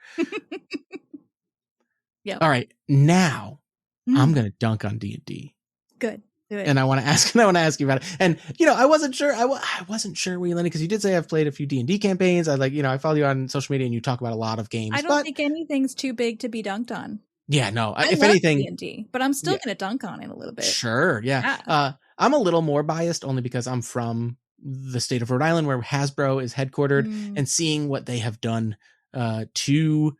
Yeah. All right, now I'm gonna dunk on D&D. Good. Do it. And I want to ask you about it. And I wasn't sure. I wasn't sure where you landed, because you did say I've played a few D&D campaigns. I I follow you on social media and you talk about a lot of games. I don't think anything's too big to be dunked on. Yeah, no. I if love anything, D&D, but I'm still gonna dunk on it a little bit. Sure, yeah. I'm a little more biased only because I'm from the state of Rhode Island, where Hasbro is headquartered, and seeing what they have done to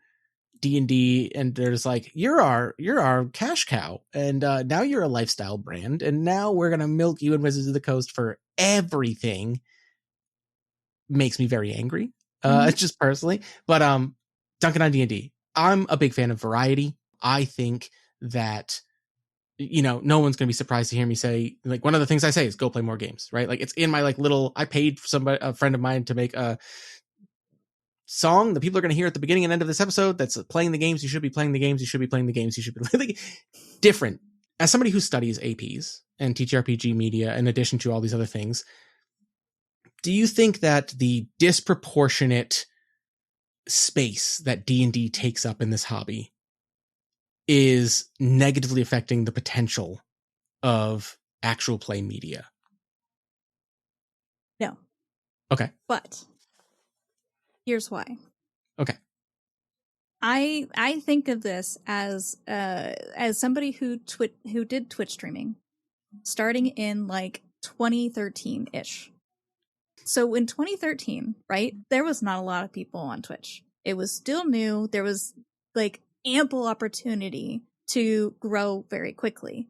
D&D, and there's like, you're our cash cow, and now you're a lifestyle brand, and now we're gonna milk you in Wizards of the Coast for everything. Makes me very angry, just personally. But dunking on D&D, I'm a big fan of variety. I think that no one's gonna be surprised to hear me say, like, one of the things I say is go play more games, right? Like, it's in my like little, I paid a friend of mine to make a song that people are going to hear at the beginning and end of this episode that's playing the games you should be playing, the games you should be playing, the games you should be playing. Different. As somebody who studies APs and TTRPG media, in addition to all these other things, do you think that the disproportionate space that D&D takes up in this hobby is negatively affecting the potential of actual play media? No. Okay. But here's why. Okay. I think of this as somebody who did Twitch streaming starting in like 2013-ish. So in 2013, right, there was not a lot of people on Twitch. It was still new. There was like ample opportunity to grow very quickly.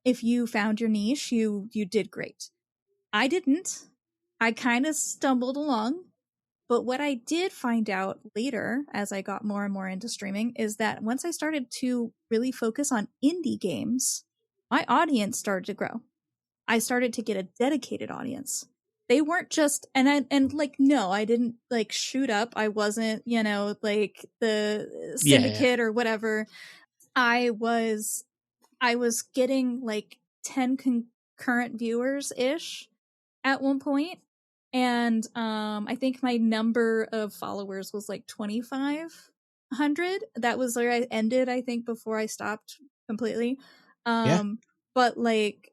If you found your niche, you did great. I didn't. I kind of stumbled along. But what I did find out later, as I got more and more into streaming, is that once I started to really focus on indie games, my audience started to grow. I started to get a dedicated audience. They weren't just, no, I didn't like shoot up. I wasn't, like the syndicate or whatever. I was getting like 10 concurrent viewers ish at one point. And I think my number of followers was like 2,500. That was where I ended, I think, before I stopped completely. But like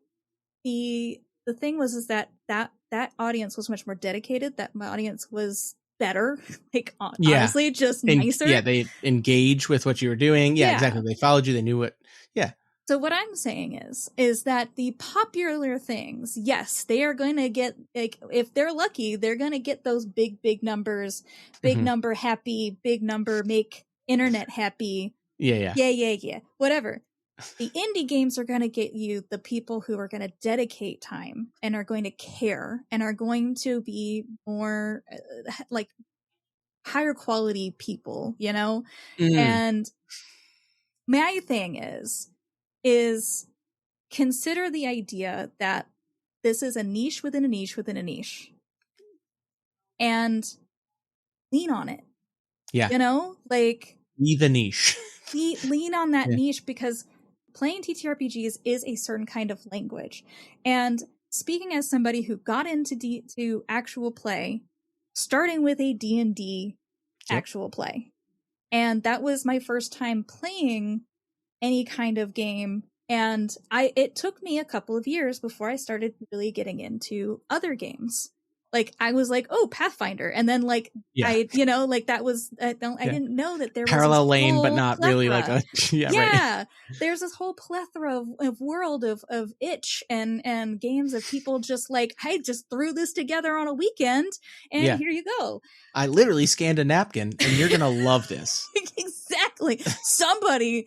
the thing was that audience was much more dedicated. That my audience was better, like honestly, just nicer. They engage with what you were doing. Yeah, exactly. They followed you. They knew what. Yeah. So what I'm saying is that the popular things, yes, they are going to get, like, if they're lucky, they're going to get those big numbers, number happy, big number make internet happy. Yeah. Whatever. The indie games are going to get you the people who are going to dedicate time and are going to care and are going to be more like higher quality people, And my thing is consider the idea that this is a niche within a niche within a niche, and lean on it. Yeah. Like be the niche. lean on that niche, because playing TTRPGs is a certain kind of language. And speaking as somebody who got into actual play, starting with a D&D actual play. And that was my first time playing any kind of game. And it took me a couple of years before I started really getting into other games. like I was like, oh, Pathfinder, and then like I, you know, like that was I didn't know that there parallel was lane, but not plethora. really like a right. There's this whole plethora of world of itch and games of people just like, I just threw this together on a weekend, and here you go. I literally scanned a napkin, and you're gonna love this. Exactly. Somebody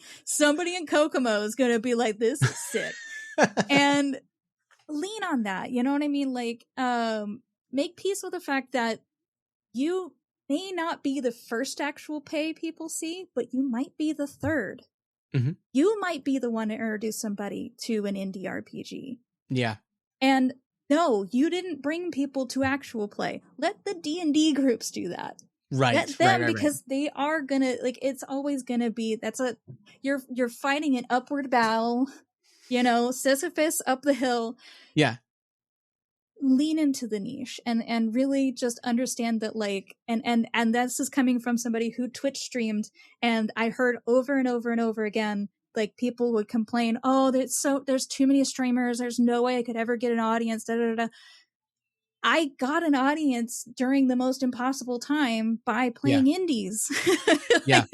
in Kokomo is gonna be like, this is sick, and lean on that. You know what I mean? Like, make peace with the fact that you may not be the first actual pay people see, but you might be the third. Mm-hmm. You might be the one to introduce somebody to an indie RPG. Yeah. And no, you didn't bring people to actual play. Let the D&D groups do that. Right. Let them, because they are gonna, like, it's always gonna be, you're fighting an upward battle, you know, Sisyphus up the hill. Yeah. Lean into the niche and really just understand that, like, and this is coming from somebody who Twitch streamed, and I heard over and over and over again, like, people would complain, oh, there's too many streamers, there's no way I could ever get an audience, da da da. I got an audience during the most impossible time by playing indies. Yeah.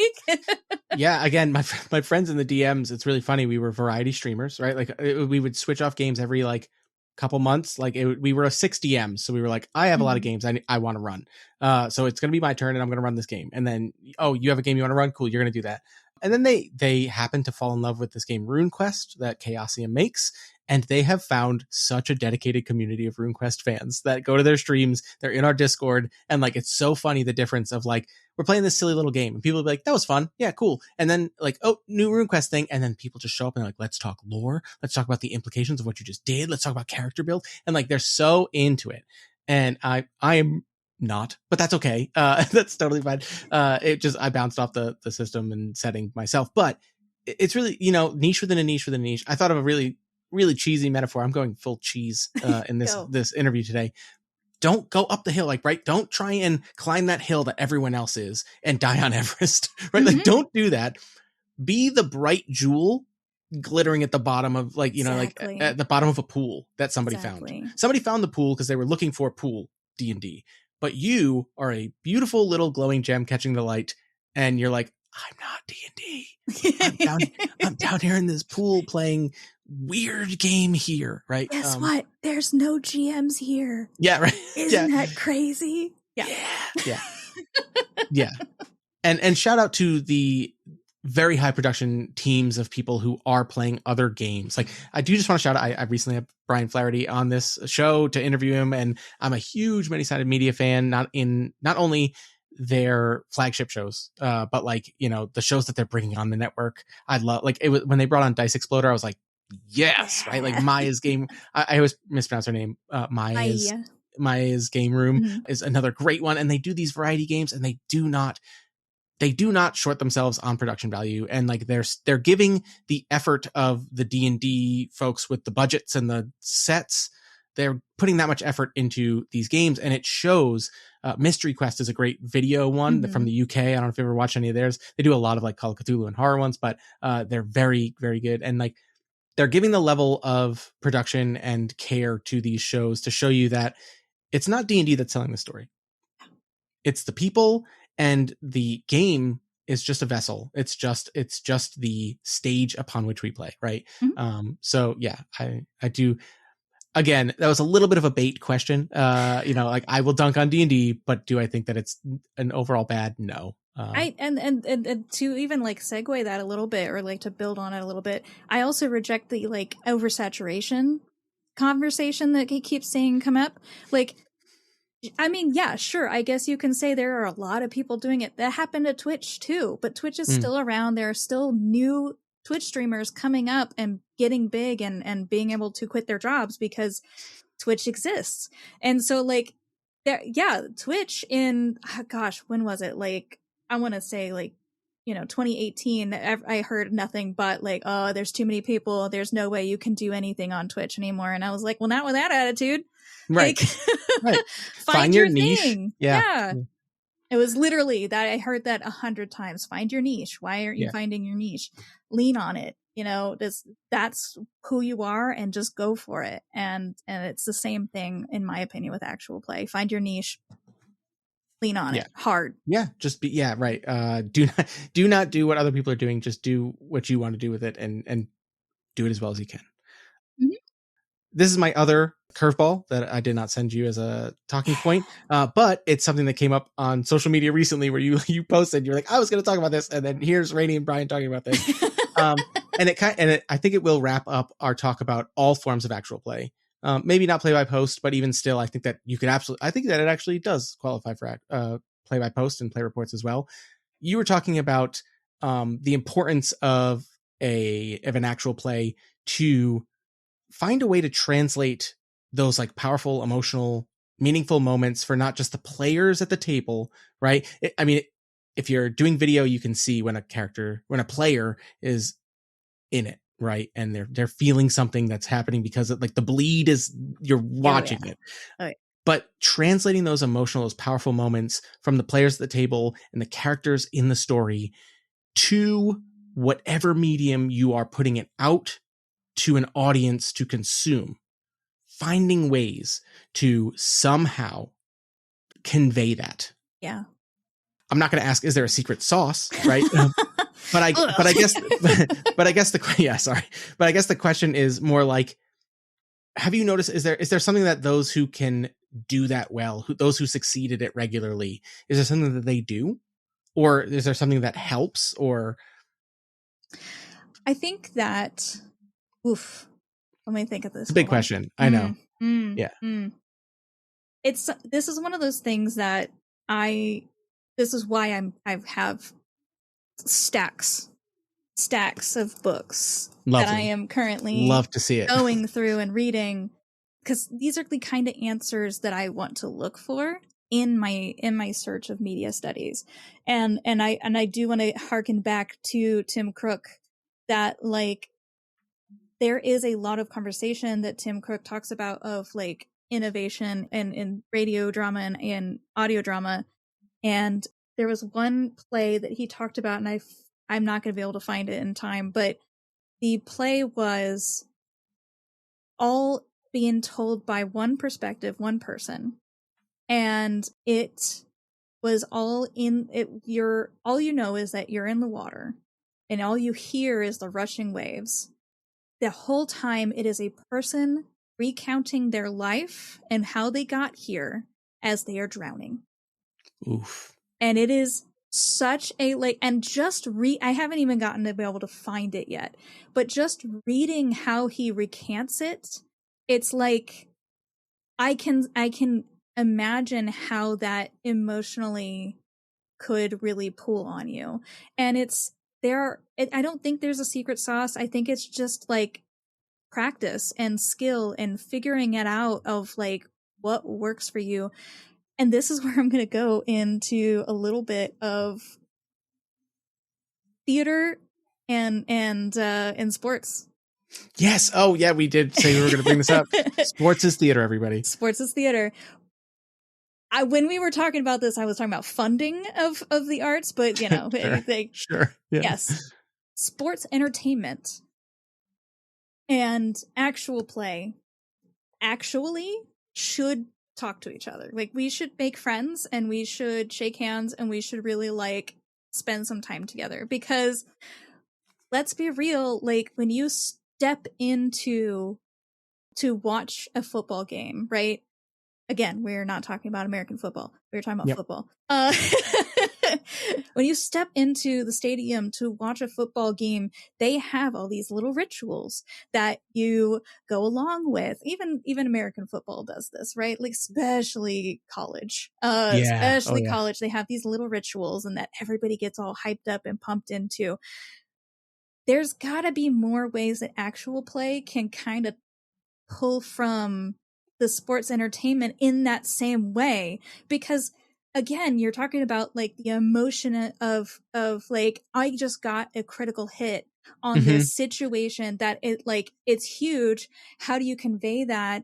Yeah. Again, my friends in the DMs, it's really funny. We were variety streamers, right? Like we would switch off games every like couple months. Like we were a 6 DMs. So we were like, I have a lot of games I want to run. So it's going to be my turn and I'm going to run this game. And then, oh, you have a game you want to run? Cool. You're going to do that. And then they happen to fall in love with this game RuneQuest that Chaosium makes. And they have found such a dedicated community of RuneQuest fans that go to their streams. They're in our Discord. And like, it's so funny, the difference of like, we're playing this silly little game and people will be like, that was fun. Yeah, cool. And then like, oh, new RuneQuest thing. And then people just show up and they're like, let's talk lore. Let's talk about the implications of what you just did. Let's talk about character build. And like, they're so into it. And I am not, but that's okay. That's totally fine. I bounced off the system and setting myself, but it's really, you know, niche within a niche within a niche. I thought of a really cheesy metaphor. I'm going full cheese in this interview today. Don't go up the hill, like, right? Don't try and climb that hill that everyone else is and die on Everest, right? Like, don't do that. Be the bright jewel glittering at the bottom of, like, you know, like at the bottom of a pool that somebody found. Somebody found the pool because they were looking for a pool D&D, but you are a beautiful little glowing gem catching the light, and you're like, I'm not D&D. I'm down here in this pool playing weird game here, right? Guess what? There's no GMs here. Yeah, right. Isn't that crazy? Yeah. And shout out to the very high production teams of people who are playing other games. Like, I do just want to shout out, I recently had Brian Flaherty on this show to interview him, and I'm a huge Many-Sided Media fan, not only their flagship shows, but like, you know, the shows that they're bringing on the network. I love, like, it was when they brought on Dice Exploder, I was like, yes, right? Like Maya's game, I always mispronounce her name. Maya's Game Room is another great one, and they do these variety games, and they do not short themselves on production value. And like, they're giving the effort of the D&D folks with the budgets and the sets. They're putting that much effort into these games, and it shows. Mystery Quest is a great video one from the UK. I don't know if you ever watched any of theirs. They do a lot of like Call of Cthulhu and horror ones, but they're very, very good. And like, they're giving the level of production and care to these shows to show you that it's not D&D that's telling the story. It's the people, and the game is just a vessel. It's just the stage upon which we play, right? So yeah, I do. Again, that was a little bit of a bait question. You know, like, I will dunk on D&D, but do I think that it's an overall bad? No. And to even like segue that a little bit, or like to build on it a little bit, I also reject the like oversaturation conversation that he keeps saying come up. Like, I mean, yeah, sure, I guess you can say there are a lot of people doing it. That happened to Twitch too, but Twitch is still around. There are still new Twitch streamers coming up and getting big and being able to quit their jobs because Twitch exists. And so like, Twitch in, when was it? Like, I want to say like, you know, 2018, I heard nothing but like, oh, there's too many people. There's no way you can do anything on Twitch anymore. And I was like, well, not with that attitude. Right. Like, right. Find your niche. Thing. Yeah. It was literally that. I heard that 100 times. Find your niche. Why aren't you finding your niche? Lean on it. that's who you are, and just go for it. And it's the same thing, in my opinion, with actual play. Find your niche, lean on it hard. Just be right. Do not do what other people are doing. Just do what you want to do with it, and do it as well as you can. Mm-hmm. This is my other curveball that I did not send you as a talking point, but it's something that came up on social media recently, where you posted, you're like, I was going to talk about this, and then here's Rene and Brian talking about this. I think it will wrap up our talk about all forms of actual play. Maybe not play by post, but even still, I think that you could I think that it actually does qualify for play by post and play reports as well. You were talking about the importance of an actual play to find a way to translate those like powerful, emotional, meaningful moments for not just the players at the table, right? If you're doing video, you can see when a player is in it, right? And they're feeling something that's happening because of, like, the bleed is, you're watching it. Okay. But translating those emotional, those powerful moments from the players at the table and the characters in the story to whatever medium you are putting it out to an audience to consume, finding ways to somehow convey that. Yeah. I'm not going to ask, is there a secret sauce, right? But I guess the question is more like, have you noticed, is there something that those who can do that well, those who succeed at it regularly, is there something that they do, or is there something that helps? Or I think that, let me think of this. It's a big question. I know. This is one of those things that this is why I have stacks of books that I am currently love to see it going through and reading, because these are the kind of answers that I want to look for in my search of media studies. And I do want to harken back to Tim Crook, that like there is a lot of conversation that Tim Crook talks about of like innovation in radio drama and in audio drama. And there was one play that he talked about, and I'm not going to be able to find it in time, but the play was all being told by one perspective, one person. And it was all in it. All you know is that you're in the water, and all you hear is the rushing waves. The whole time it is a person recounting their life and how they got here as they are drowning. Oof. And it is such a and just I haven't even gotten to be able to find it yet, but just reading how he recants it, it's like I can imagine how that emotionally could really pull on you. And I don't think there's a secret sauce. I think it's just like practice and skill and figuring it out of like what works for you. And this is where I'm going to go into a little bit of theater and sports. Yes. Oh yeah, we did say we were going to bring this up. Sports is theater, everybody. Sports is theater. When we were talking about this, I was talking about funding of the arts, but you know, sure. Yeah. Yes. Sports entertainment and actual play actually should talk to each other. Like, we should make friends, and we should shake hands, and we should really like spend some time together, because let's be real, like when you step into to watch a football game, right? Again, we're not talking about American football. We're talking about football. When you step into the stadium to watch a football game, they have all these little rituals that you go along with. Even American football does this, right? Like, especially college. College, they have these little rituals, and that everybody gets all hyped up and pumped into. There's gotta be more ways that actual play can kind of pull from the sports entertainment in that same way, because again, you're talking about like the emotion of like, I just got a critical hit on this situation that it's huge. How do you convey that,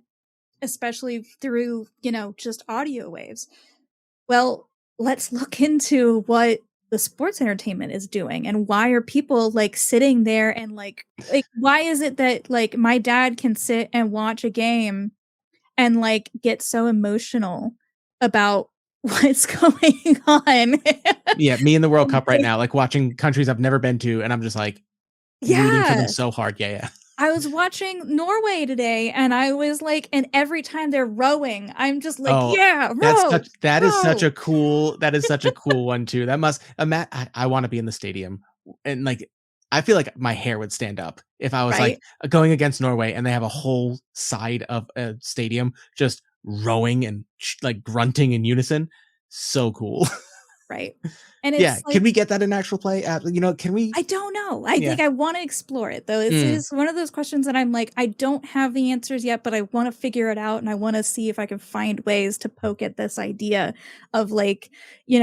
especially through, just audio waves? Well, let's look into what the sports entertainment is doing, and why are people like sitting there and like why is it that like my dad can sit and watch a game and like get so emotional about what's going on? Yeah, me in the World Cup right now, like watching countries I've never been to, and I'm just like rooting for them so hard. Yeah. I was watching Norway today, and I was like, and every time they're rowing, I'm just like, row. That is such a cool one too. That must, I want to be in the stadium, and like, I feel like my hair would stand up if I was like going against Norway and they have a whole side of a stadium just rowing and like grunting in unison. So cool. Right. And it's can we get that in actual play? Can we? I don't know. I think I want to explore it though. This is one of those questions that I'm like, I don't have the answers yet, but I want to figure it out, and I want to see if I can find ways to poke at this idea of like,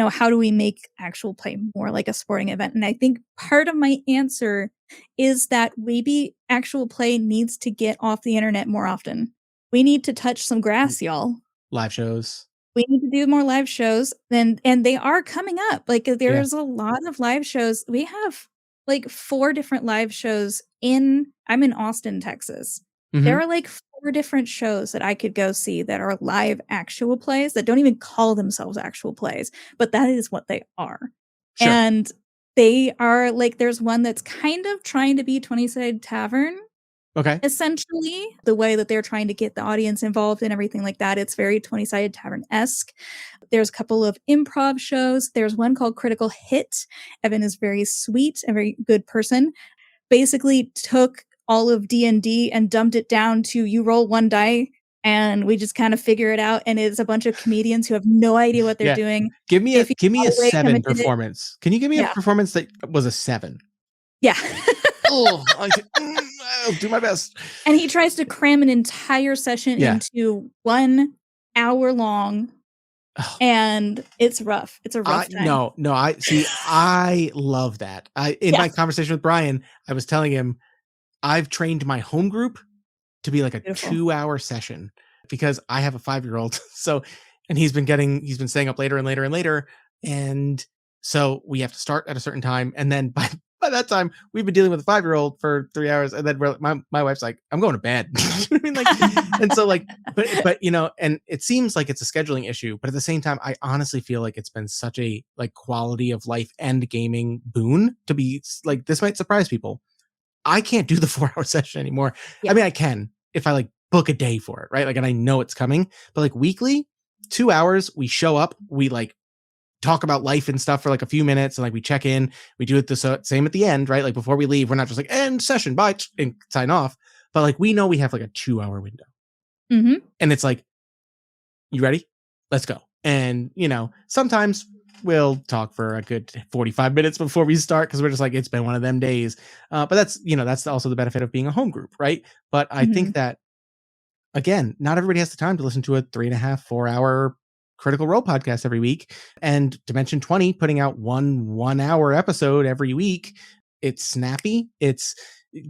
how do we make actual play more like a sporting event? And I think part of my answer is that maybe actual play needs to get off the internet more often. We need to touch some grass, y'all. Live shows. We need to do more live shows, and they are coming up. Like there's a lot of live shows. We have like 4 different live shows I'm in Austin, Texas. Mm-hmm. There are like 4 different shows that I could go see that are live actual plays that don't even call themselves actual plays, but that is what they are. Sure. And they are like, there's one that's kind of trying to be 20-Sided Tavern. Okay. Essentially, the way that they're trying to get the audience involved and everything like that, it's very 20-Sided Tavern-esque. There's a couple of improv shows. There's one called Critical Hit. Evan is very sweet, a very good person. Basically took all of D&D and dumped it down to you roll 1 die and we just kind of figure it out. And it's a bunch of comedians who have no idea what they're doing. Give me a 7 performance. Can you give me a performance that was a 7? Yeah. I'll do my best. And he tries to cram an entire session into 1 hour long. And it's rough. It's a rough time. No, I love that. In my conversation with Brian, I was telling him I've trained my home group to be like a 2-hour session because I have a 5-year-old. So, and he's been staying up later and later and later. And so we have to start at a certain time. And then by that time, we've been dealing with a 5-year-old for 3 hours, and then my wife's like, "I'm going to bed." I mean, like, and so like, but and it seems like it's a scheduling issue, but at the same time, I honestly feel like it's been such a like quality of life and gaming boon to be like. This might surprise people. I can't do the 4-hour session anymore. Yeah. I mean, I can if I like book a day for it, right? Like, and I know it's coming, but like weekly, 2 hours, we show up, we like talk about life and stuff for like a few minutes, and like we check in, we do it the same at the end, right? Like before we leave, we're not just like end session, bye, and sign off, but like we know we have like a 2-hour window. Mm-hmm. And it's like, you ready? Let's go. And sometimes we'll talk for a good 45 minutes before we start because we're just like, it's been one of them days. But that's also the benefit of being a home group, right? But I think that again, not everybody has the time to listen to a 3.5, 4-hour Critical Role podcast every week, and Dimension 20 putting out 1-hour episode every week. It's snappy, it's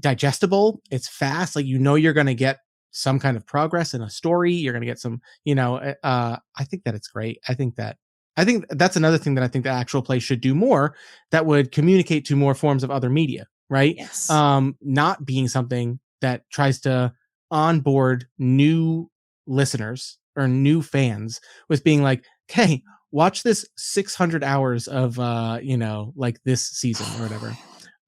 digestible, it's fast. Like, you're going to get some kind of progress in a story. You're going to get some, I think that it's great. I think that's another thing that I think the actual play should do more, that would communicate to more forms of other media, right? Yes. Not being something that tries to onboard new listeners or new fans with being like, hey, watch this 600 hours of like this season or whatever.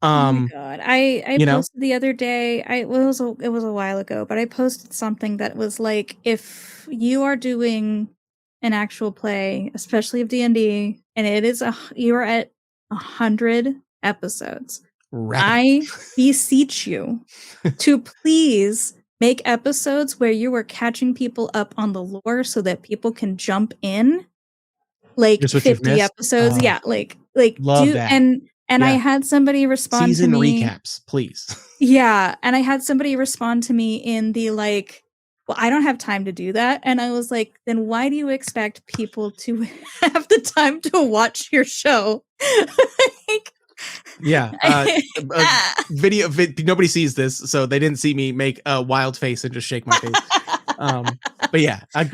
Oh my God. I posted the other day, it was a while ago, but I posted something that was like, if you are doing an actual play, especially of D&D, and you are at 100 episodes, I beseech you to please make episodes where you are catching people up on the lore so that people can jump in. Like 50 episodes. Yeah, like love that. And I had somebody respond season to me. Season recaps, please. Yeah, and I had somebody respond to me in the like, well, I don't have time to do that. And I was like, then why do you expect people to have the time to watch your show? Video. Nobody sees this, so they didn't see me make a wild face and just shake my face. But yeah, I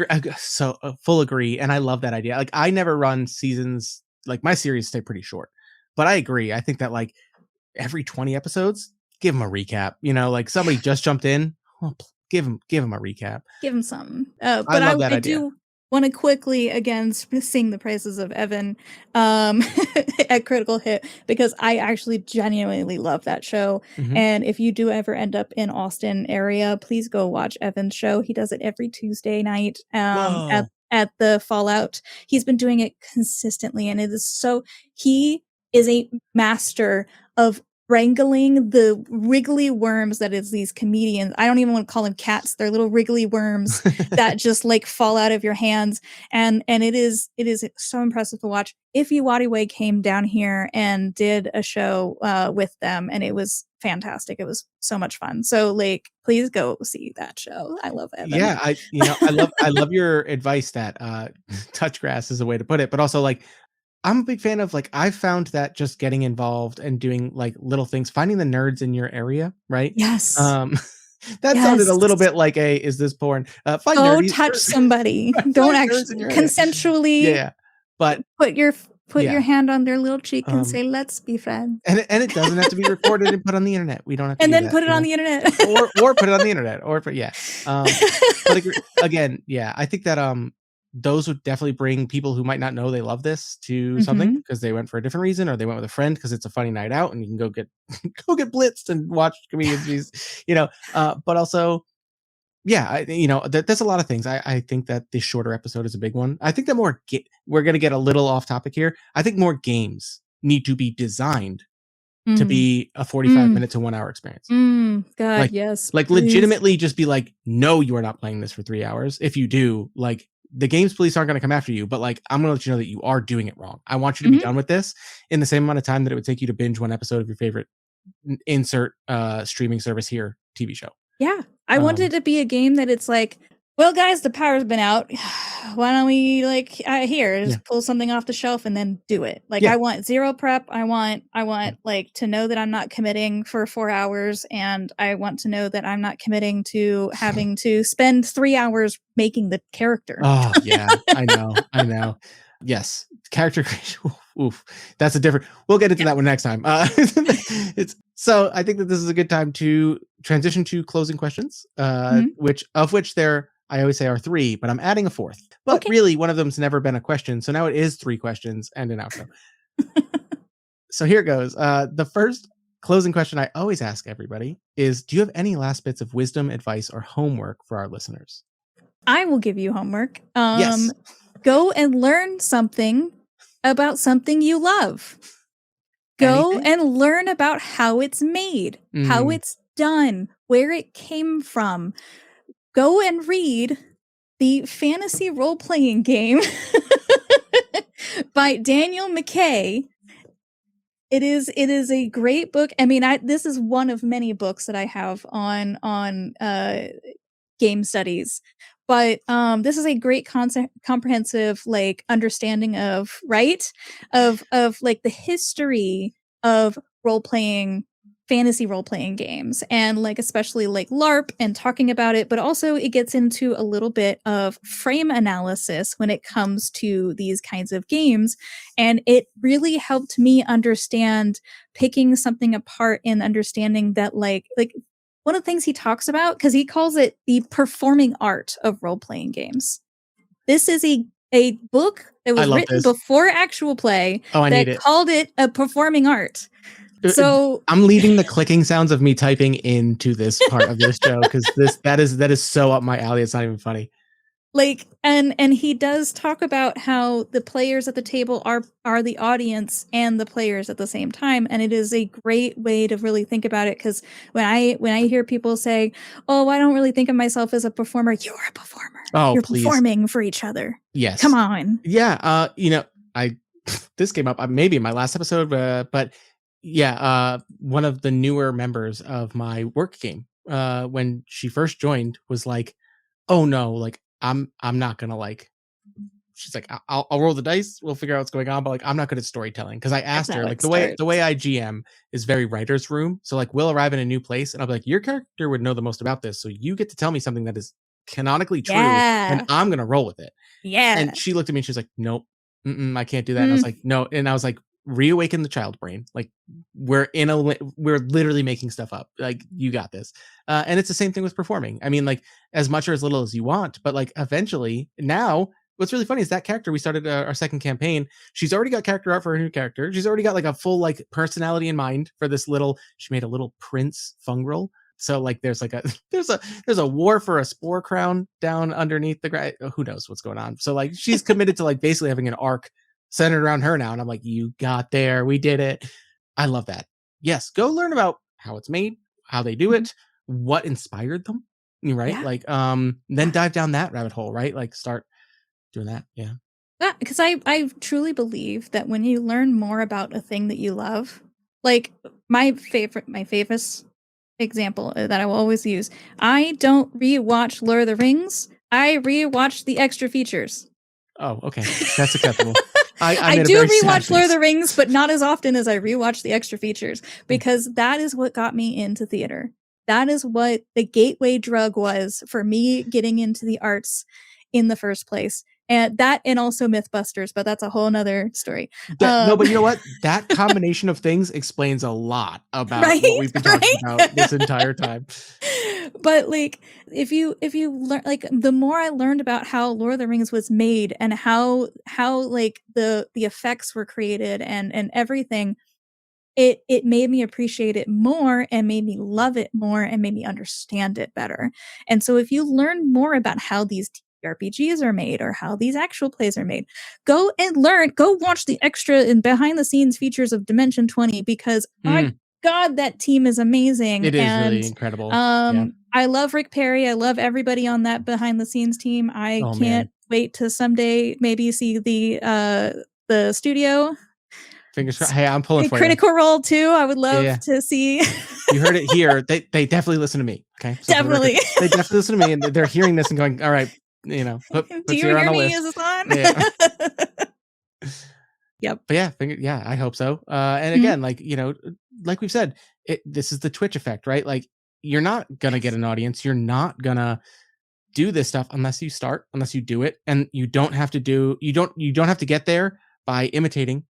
full agree, and I love that idea. Like, I never run seasons. Like, my series stay pretty short. but I agree. I think that like every 20 episodes, give them a recap. You know, like somebody just jumped in, well, give them a recap. Give them something. But I love that I idea. do want to quickly again sing the praises of Evan at Critical Hit, because I actually genuinely love that show. And if you do ever end up in Austin area, please go watch Evan's show. He does it every Tuesday night at the Fallout. He's been doing it consistently, and it is so, he is a master of wrangling the wriggly worms that is these comedians. I don't even want to call them cats. They're little wriggly worms that just like fall out of your hands. And it is so impressive to watch. If Iwariwe came down here and did a show with them, and it was fantastic. It was so much fun. So like, please go see that show. I love Evan. Yeah, I love your advice that touch grass is a way to put it, but also like, I'm a big fan of like, I've found that just getting involved and doing like little things, finding the nerds in your area, right? Yes. That sounded a little bit like is this porn? Go touch somebody. Don't actually consensually. Yeah, but put your hand on their little cheek and say, "Let's be friends." And it doesn't have to be recorded and put on the internet. We don't have to. And do then that, put it on the internet, or put it on the internet, But again, yeah, I think that those would definitely bring people who might not know they love this to something because they went for a different reason, or they went with a friend because it's a funny night out and you can go get blitzed and watch comedians, but also, yeah, there's a lot of things. I think that this shorter episode is a big one. I think that we're going to get a little off topic here. I think more games need to be designed to be a 45-minute to 1 hour experience. God, like, yes. Like please. Legitimately just be like, no, you are not playing this for 3 hours. If you do, like, the games police aren't going to come after you, but like, I'm going to let you know that you are doing it wrong. I want you to be done with this in the same amount of time that it would take you to binge one episode of your favorite insert streaming service here TV show. Yeah. I wanted it to be a game that it's like, well, guys, the power's been out. Why don't we just pull something off the shelf and then do it? Like, I want zero prep. I want like to know that I'm not committing for 4 hours, and I want to know that I'm not committing to having to spend 3 hours making the character. Oh yeah, I know. Yes, character creation. Oof, that's a different. We'll get into that one next time. So I think that this is a good time to transition to closing questions, which there. I always say are 3, but I'm adding a 4th. But really, one of them's never been a question, so now it is 3 questions and an outro. So here it goes. The first closing question I always ask everybody is, do you have any last bits of wisdom, advice, or homework for our listeners? I will give you homework. Yes. Go and learn something about something you love. Go and learn about how it's made, how it's done, where it came from. Go and read the fantasy role-playing game by Daniel McKay. It is a great book. I mean, this is one of many books that I have on game studies. But this is a great comprehensive like understanding of like the history of fantasy role-playing games, and like especially like LARP and talking about it, but also it gets into a little bit of frame analysis when it comes to these kinds of games. And it really helped me understand picking something apart and understanding that like one of the things he talks about, because he calls it the performing art of role-playing games. This is a book that was written before actual play called it a performing art. So I'm leaving the clicking sounds of me typing into this part of this show because that is so up my alley. It's not even funny. Like, and he does talk about how the players at the table are the audience and the players at the same time, and it is a great way to really think about it. Because when I hear people say, "Oh, I don't really think of myself as a performer," you're a performer. Oh, you're please. Performing for each other. Yes, come on. Yeah, this came up maybe in my last episode, but. Yeah, one of the newer members of my work game, when she first joined, was like, "Oh no, like I'm not gonna like." She's like, "I'll roll the dice. We'll figure out what's going on, but like I'm not good at storytelling." Because I asked her, like the way I GM is very writer's room. So like we'll arrive in a new place, and I'll be like, "Your character would know the most about this, so you get to tell me something that is canonically true, and I'm gonna roll with it." Yeah. And she looked at me, and she was like, "Nope. I can't do that." And I was like, "No," and I was like, reawaken the child brain. Like we're literally making stuff up. Like you got this. And it's the same thing with performing. I mean, like as much or as little as you want, but like eventually now what's really funny is that character, we started our second campaign. She's already got character art for her new character. She's already got like a full like personality in mind for this she made a little prince fungrel. So like there's like there's a war for a spore crown down underneath the ground. Who knows what's going on. So like she's committed to like basically having an arc centered around her now. And I'm like, you got there. We did it. I love that. Yes. Go learn about how it's made, how they do it, what inspired them. Right. Yeah. Like, then dive down that rabbit hole, right? Like start doing that. Yeah. Yeah. Cause I truly believe that when you learn more about a thing that you love, like my favorite example that I will always use, I don't rewatch Lord of the Rings. I rewatch the extra features. Oh, okay. That's acceptable. I do rewatch Lord of the Rings, but not as often as I rewatch the extra features, because that is what got me into theater. That is what the gateway drug was for me getting into the arts in the first place. And also Mythbusters, but that's a whole nother story. No, but you know what? That combination of things explains a lot about what we've been talking about this entire time. But like, if you learn, like the more I learned about how Lord of the Rings was made and how like the effects were created and everything, it made me appreciate it more and made me love it more and made me understand it better. And so if you learn more about how these RPGs are made or how these actual plays are made, go watch the extra and behind the scenes features of Dimension 20, because my God, that team is amazing. It is really incredible. I love Rick Perry. I love everybody on that behind the scenes team. I can't wait to someday maybe see the studio. Fingers crossed. Hey, I'm pulling for Critical Role too. I would love to see. You heard it here. They definitely listen to me. Okay, so definitely. They definitely listen to me, and they're hearing this and going, "All right, put Ciera on the list." Is this on? Yeah. Yep. But yeah, I hope so. And again, like like we've said, this is the Twitch effect, right? Like you're not gonna get an audience. You're not gonna do this stuff unless you do it, and you don't have to get there by imitating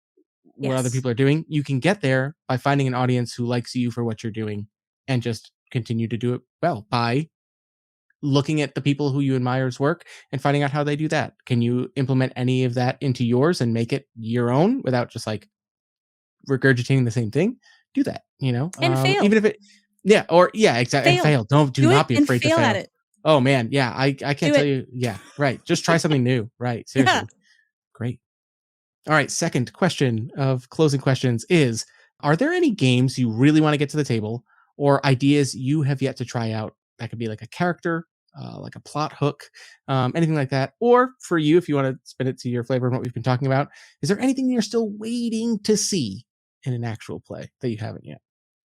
what other people are doing. You can get there by finding an audience who likes you for what you're doing, and just continue to do it well by looking at the people who you admire's work and finding out how they do that. Can you implement any of that into yours and make it your own without just like regurgitating the same thing? Do that, and fail. Even if it, exactly. And fail. Do not be afraid to fail at it. Oh man. Yeah. I can't tell you. Yeah. Right. Just try something new. Right. Seriously. Yeah. Great. All right. Second question of closing questions is, are there any games you really want to get to the table or ideas you have yet to try out? That could be like a character, like a plot hook, anything like that. Or for you, if you want to spin it to your flavor and what we've been talking about, is there anything you're still waiting to see in an actual play that you haven't yet?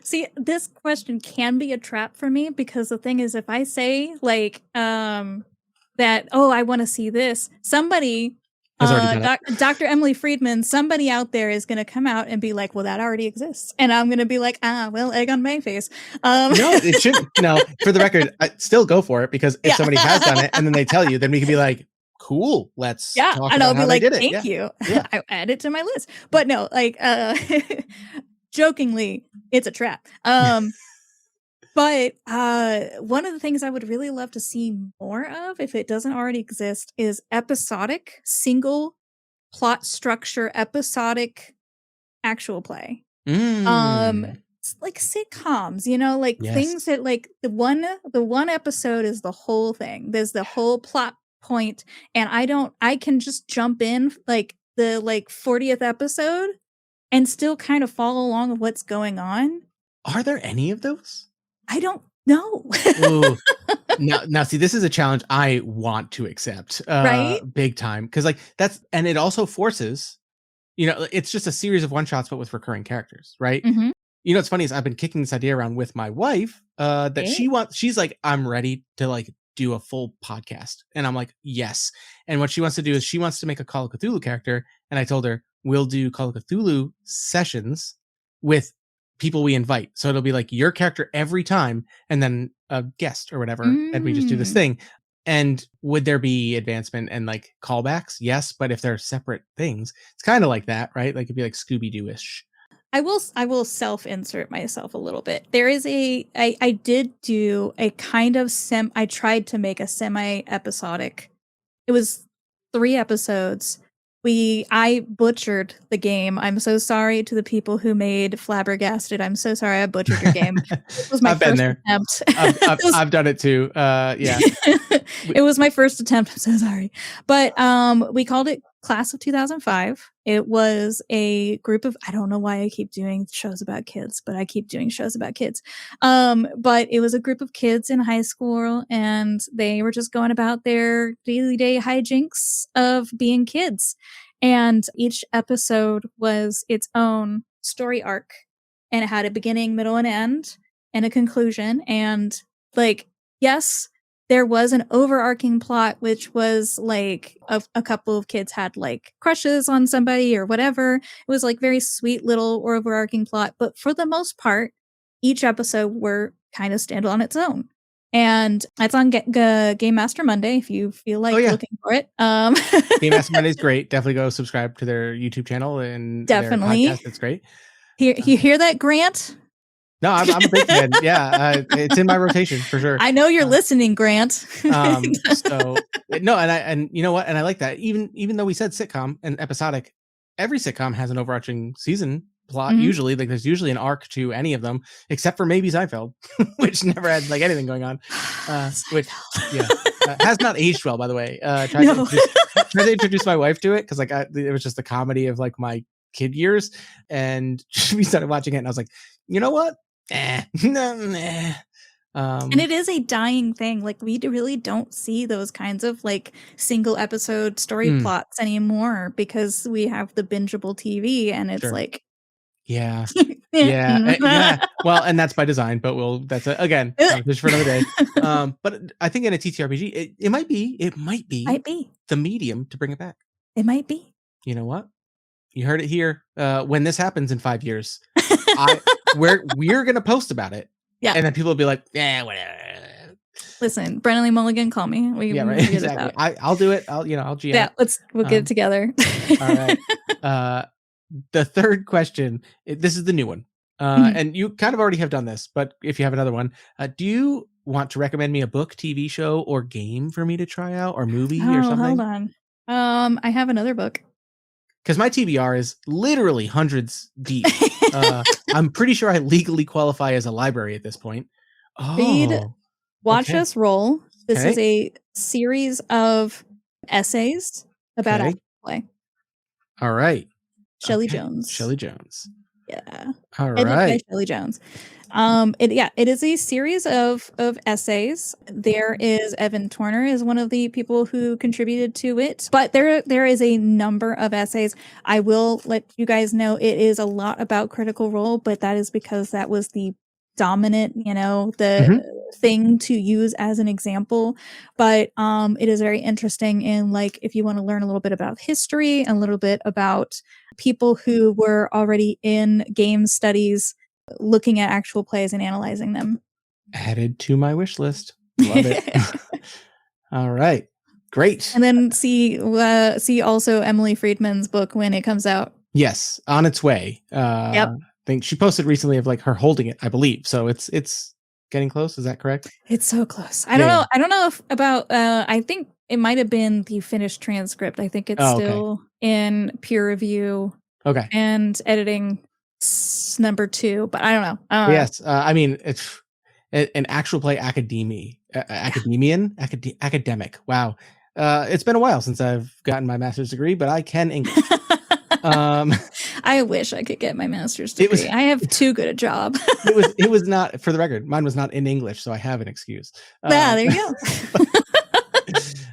See, this question can be a trap for me, because the thing is, if I say like that, I want to see this, somebody, Dr. Emily Friedman, somebody out there is going to come out and be like, well, that already exists. And I'm going to be like, egg on my face. No, it shouldn't. No, for the record, I still go for it, because if somebody has done it and then they tell you, then we can be like, cool, let's talk and I'll about be like, they did thank you. Yeah. I add it to my list. But no, like, jokingly, it's a trap. But one of the things I would really love to see more of, if it doesn't already exist, is episodic, single plot structure, episodic actual play. Like sitcoms, like things that like the one episode is the whole thing. There's the whole plot point, and I can just jump in like the 40th episode and still kind of follow along with what's going on. Are there any of those? I don't know. Now, see, this is a challenge I want to accept, right? Big time, because and it also forces, it's just a series of one shots, but with recurring characters, right? Mm-hmm. What's funny is I've been kicking this idea around with my wife, that she's like, I'm ready to like do a full podcast, and I'm like, yes. And what she wants to do is she wants to make a Call of Cthulhu character, and I told her we'll do Call of Cthulhu sessions with people we invite. So it'll be like your character every time, and then a guest or whatever, and we just do this thing. And would there be advancement and like callbacks? Yes, but if they're separate things, it's kind of like that, right? Like it'd be like Scooby-Doo-ish. I will self-insert myself a little bit. There is I did do a kind of I tried to make a semi-episodic. It was 3 episodes. I butchered the game. I'm so sorry to the people who made Flabbergasted. I'm so sorry I butchered your game. It was my first attempt. I've done it too. Yeah. It was my first attempt. I'm so sorry. But we called it Class of 2005. It was a group of, I don't know why I keep doing shows about kids, but I keep doing shows about kids. But it was a group of kids in high school, and they were just going about their daily day hijinks of being kids. And each episode was its own story arc, and it had a beginning, middle, and end, and a conclusion. And like, yes, there was an overarching plot, which was like a couple of kids had like crushes on somebody or whatever. It was like very sweet little overarching plot. But for the most part, each episode were kind of stand on its own. And it's on Game Master Monday if you feel like looking for it. Game Master Monday is great. Definitely go subscribe to their YouTube channel and definitely. their podcast. It's great. You hear that, Grant? No, I'm a big fan. Yeah, it's in my rotation for sure. I know you're listening, Grant. So no, and you know what? And I like that. Even though we said sitcom and episodic, every sitcom has an overarching season plot. Mm-hmm. Usually, like there's usually an arc to any of them, except for maybe Seinfeld, which never had like anything going on. Which has not aged well, by the way. Tried to introduce my wife to it because like it was just the comedy of like my kid years, and we started watching it, and I was like, you know what? And it is a dying thing. Like we really don't see those kinds of like single episode story plots anymore because we have the bingeable TV, and it's like, yeah. Well, and that's by design, but that's again just for another day. But I think in a TTRPG, it might be the medium to bring it back. It might be. You know what? You heard it here. When this happens in 5 years, we're gonna post about it. Yeah, and then people will be like, whatever. Listen, Brennan Lee Mulligan, call me. Right. Exactly. I'll do it. I'll GM. Yeah, we'll get it together. All right. The third question. This is the new one. And you kind of already have done this, but if you have another one, do you want to recommend me a book, TV show, or game for me to try out, or movie or something? Hold on. I have another book. Because my TBR is literally hundreds deep. I'm pretty sure I legally qualify as a library at this point. Watch Us Roll. This is a series of essays about actual play. All right. Shelley Jones. Yeah. All right. Shelley Jones. It is a series of essays. There is Evan Turner is one of the people who contributed to it, but there is a number of essays. I will let you guys know it is a lot about Critical Role, but that is because that was the dominant, thing to use as an example. But it is very interesting in like if you want to learn a little bit about history and a little bit about people who were already in game studies looking at actual plays and analyzing them. Added to my wish list. Love it. All right. Great. And then see also Emily Friedman's book when it comes out. Yes, on its way. Yep. I think she posted recently of like her holding it, I believe. So it's getting close. Is that correct? It's so close. I don't know. I don't know if about I think it might have been the finished transcript. I think it's still in peer review. Okay. And editing number 2, but I don't know. Yes. I mean, it's an actual play academic. Wow. It's been a while since I've gotten my master's degree, but I can English. I wish I could get my master's degree. I have too good a job. it was not, for the record, mine was not in English, so I have an excuse. There you go.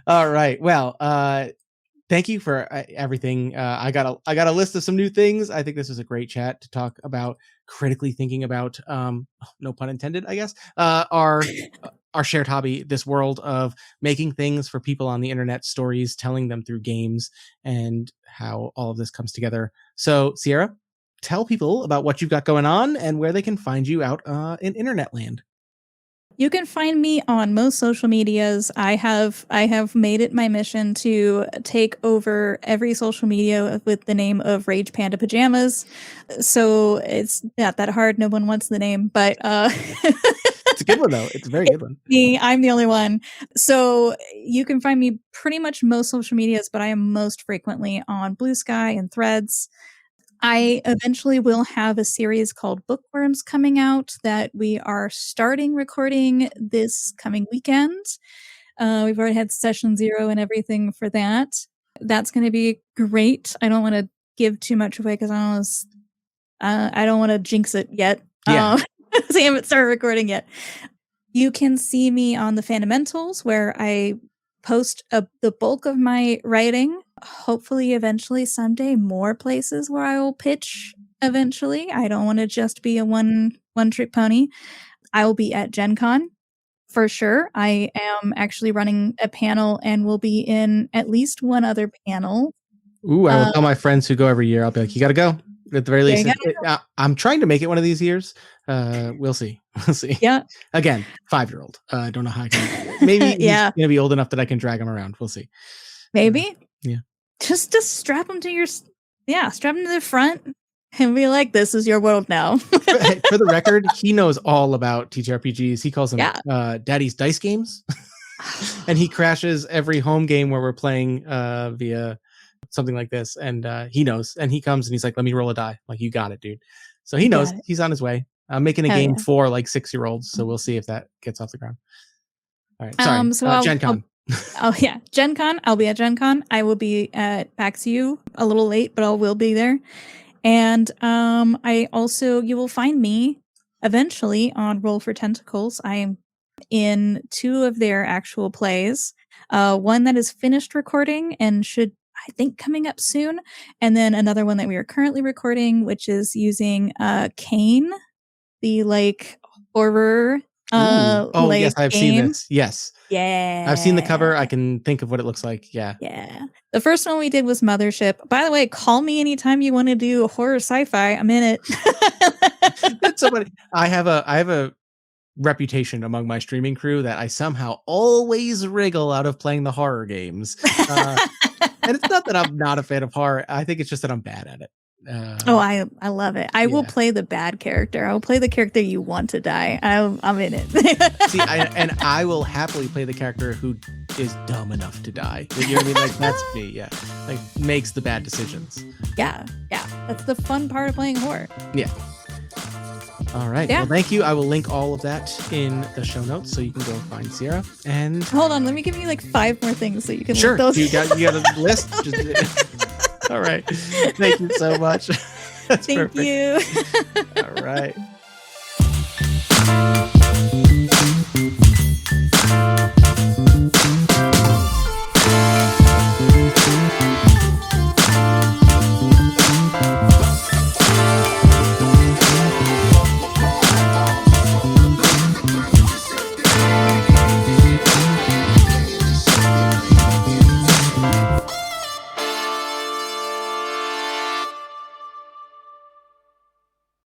All right. Well, thank you for everything. I got a list of some new things. I think this was a great chat to talk about critically thinking about, no pun intended, I guess, our shared hobby, this world of making things for people on the internet, stories, telling them through games, and how all of this comes together. So, Ciera, tell people about what you've got going on and where they can find you out in internet land. You can find me on most social medias. I have made it my mission to take over every social media with the name of RagePandaPajamas. So it's not that hard. No one wants the name, but it's a good one though. It's a very good one. I'm the only one. So you can find me pretty much most social medias, but I am most frequently on Blue Sky and Threads. I eventually will have a series called Bookworms coming out that we are starting recording this coming weekend. We've already had session 0 and everything for that. That's going to be great. I don't want to give too much away because I don't want to jinx it yet. Yeah. So I haven't started recording yet. You can see me on the Fundamentals where I post the bulk of my writing. Hopefully, eventually, someday, more places where I will pitch eventually. I don't want to just be a one-trick pony. I will be at Gen Con for sure. I am actually running a panel and will be in at least one other panel. Ooh, I will tell my friends who go every year. I'll be like, you got to go. At the very least, I'm trying to make it one of these years. We'll see. We'll see. Yeah. Again, 5-year-old. I don't know how I can. Maybe he's going to be old enough that I can drag him around. We'll see. Maybe. Yeah. Just strap him to strap him to the front and be like, this is your world now. For the record, he knows all about TTRPGs. He calls them Daddy's Dice Games. And he crashes every home game where we're playing via something like this. And he knows. And he comes and he's like, let me roll a die. I'm like, you got it, dude. So he knows. He's on his way. I'm making a game for like 6-year-olds. So we'll see if that gets off the ground. All right. Sorry. Gen Con. Gen Con. I'll be at Gen Con. I will be at PAX U a little late, but I will be there. And you will find me eventually on Roll for Tentacles. I am in 2 of their actual plays. One that is finished recording and should, I think, coming up soon. And then another one that we are currently recording, which is using Kane, the horror yes, I've game. seen this. Yes. Yeah. I've seen the cover. I can think of what it looks like. Yeah. Yeah. The first one we did was Mothership. By the way, call me anytime you want to do horror sci-fi. I'm in it. That's somebody. I have a reputation among my streaming crew that I somehow always wriggle out of playing the horror games. And it's not that I'm not a fan of horror. I think it's just that I'm bad at it. I love it. I will play the bad character. I will play the character you want to die. I'm in it. See, I will happily play the character who is dumb enough to die. You know what I mean? Like, that's me. Yeah, like makes the bad decisions. Yeah. That's the fun part of playing horror. Yeah. All right. Yeah. Well, thank you. I will link all of that in the show notes so you can go find Ciera. And hold on, let me give you 5 more things so you can sure. Link those. You got a list. All right. Thank you so much. That's Thank perfect. you. All right.